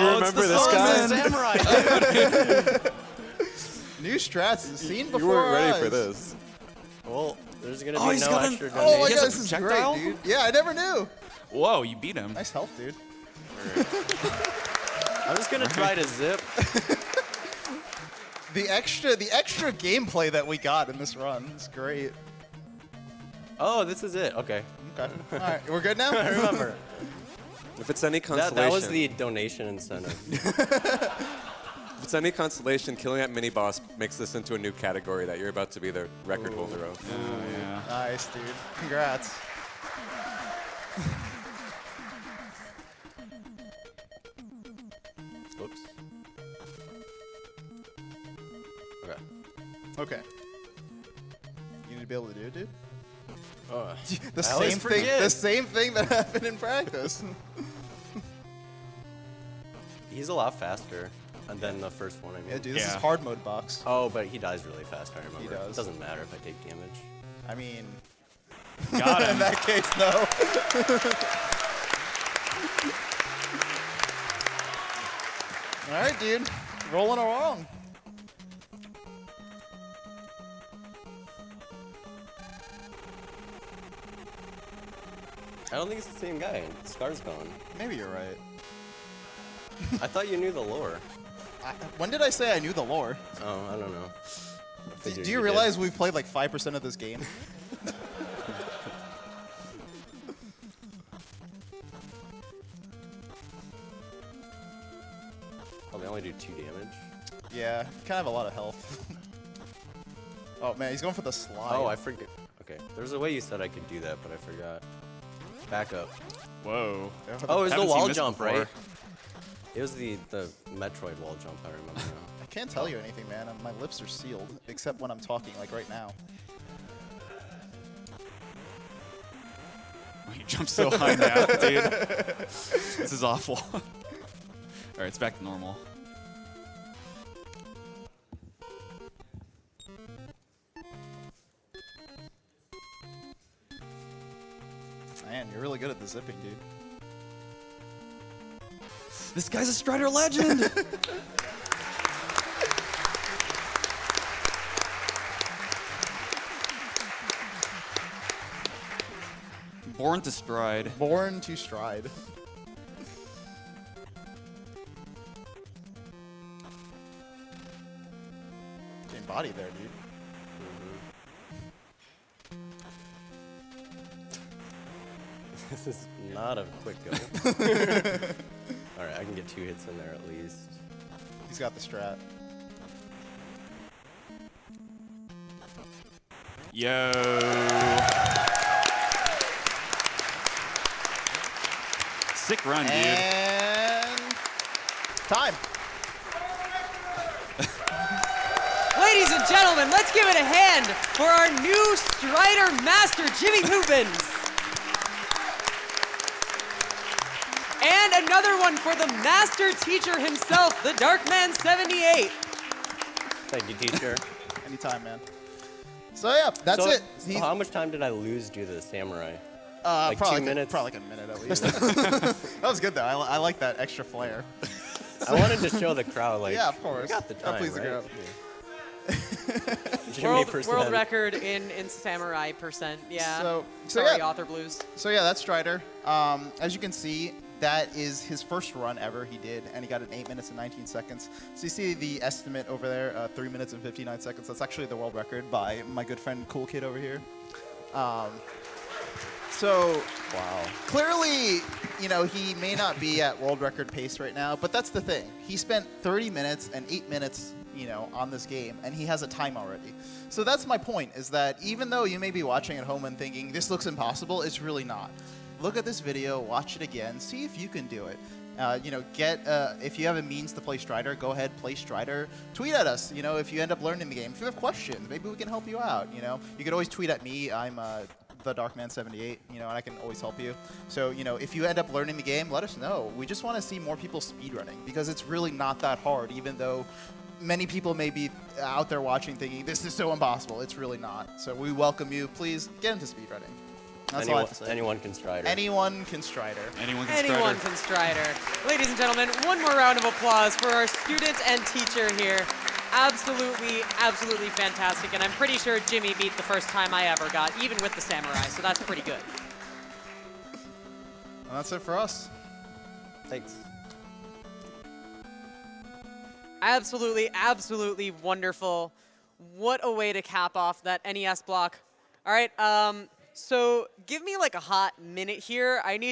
remember this guy? Samurai. New strats seen before You weren't our ready eyes. for this. Well, there's gonna be he's no got an- extra Oh my donation. god, has this a is projectile? great, dude. Yeah, I never knew. Whoa, you beat him. Nice help, dude. I'm just gonna try to zip. The extra gameplay that we got in this run is great. Oh, this is it. Okay. Okay. All right, we're good now? I remember. If it's any consolation, That was the donation incentive. if it's any consolation, killing that mini boss makes this into a new category that you're about to be the record holder of. Oh, yeah. Nice, dude. Congrats. Oops. Okay. Okay. You need to be able to do it, dude? Oh, The I always same thing. forget. The same thing that happened in practice. he's a lot faster than the first one. I mean. Yeah, dude. This is Yeah. hard mode box. Oh, but he dies really fast. I remember. He does. It doesn't matter if I take damage. I mean, Got in him. that case, no. All right, dude. Rolling along. I don't think it's the same guy. Scar's gone. Maybe you're right. I thought you knew the lore. When did I say I knew the lore? Oh, I don't know. Do you realize we've played like 5% of this game? Oh, they only do 2 damage. Yeah, kind of have a lot of health. Oh man, he's going for the slide. Oh, I forget. Okay, there's a way you said I could do that, but I forgot. Back up. Whoa. Oh, it was the Haven't seen wall this jump, before. right? It was the Metroid wall jump, I remember now. I can't tell you anything, man. My lips are sealed, except when I'm talking, like right now. Oh, he jumped so high now, dude. This is awful. All right, it's back to normal. Man, you're really good at the zipping, dude. This guy's a Strider legend. Born to stride. Born to stride. Getting body there, dude. This is not a quick go. Alright, I can get 2 hits in there at least. He's got the strat. Yo. Sick run, dude. And time. Ladies and gentlemen, let's give it a hand for our new Strider Master, JimmyPoopins. And another one for the Master Teacher himself, the Darkman78. Thank you, teacher. Anytime, man. So yeah, that's So- it. So how much time did I lose due to the samurai? Like probably 2 minutes? Probably like a minute at least. That was good though. I like that extra flair. I wanted to show the crowd, like, Yeah, of course. we got the time, Please the right? crowd. Jimmy World record in samurai percent, yeah. So Sorry, yeah. Author Blues. So yeah, that's Strider. As you can see, that is his first run ever he did, and he got it in 8 minutes and 19 seconds. So you see the estimate over there, 3 minutes and 59 seconds. That's actually the world record by my good friend Cool Kid over here. So Wow. clearly, you know, he may not be at world record pace right now, but that's the thing. He spent 30 minutes and 8 minutes, you know, on this game, and he has a time already. So that's my point, is that even though you may be watching at home and thinking, this looks impossible, it's really not. Look at this video, watch it again, see if you can do it. You know, if you have a means to play Strider, go ahead, play Strider. Tweet at us, you know, if you end up learning the game. If you have questions, maybe we can help you out, you know. You could always tweet at me. I'm the darkman78, you know, and I can always help you. So, you know, if you end up learning the game, let us know. We just want to see more people speedrunning, because it's really not that hard, even though many people may be out there watching thinking, this is so impossible. It's really not. So we welcome you. Please get into speedrunning. That's all I have to say. Anyone can Strider. Anyone can Strider. Anyone can Anyone Strider. can Strider. Ladies and gentlemen, one more round of applause for our student and teacher here. Absolutely, absolutely fantastic. And I'm pretty sure Jimmy beat the first time I ever got, even with the samurai, so that's pretty good. And that's it for us. Thanks. Absolutely, absolutely wonderful. What a way to cap off that NES block. All right, so give me like a hot minute here. I need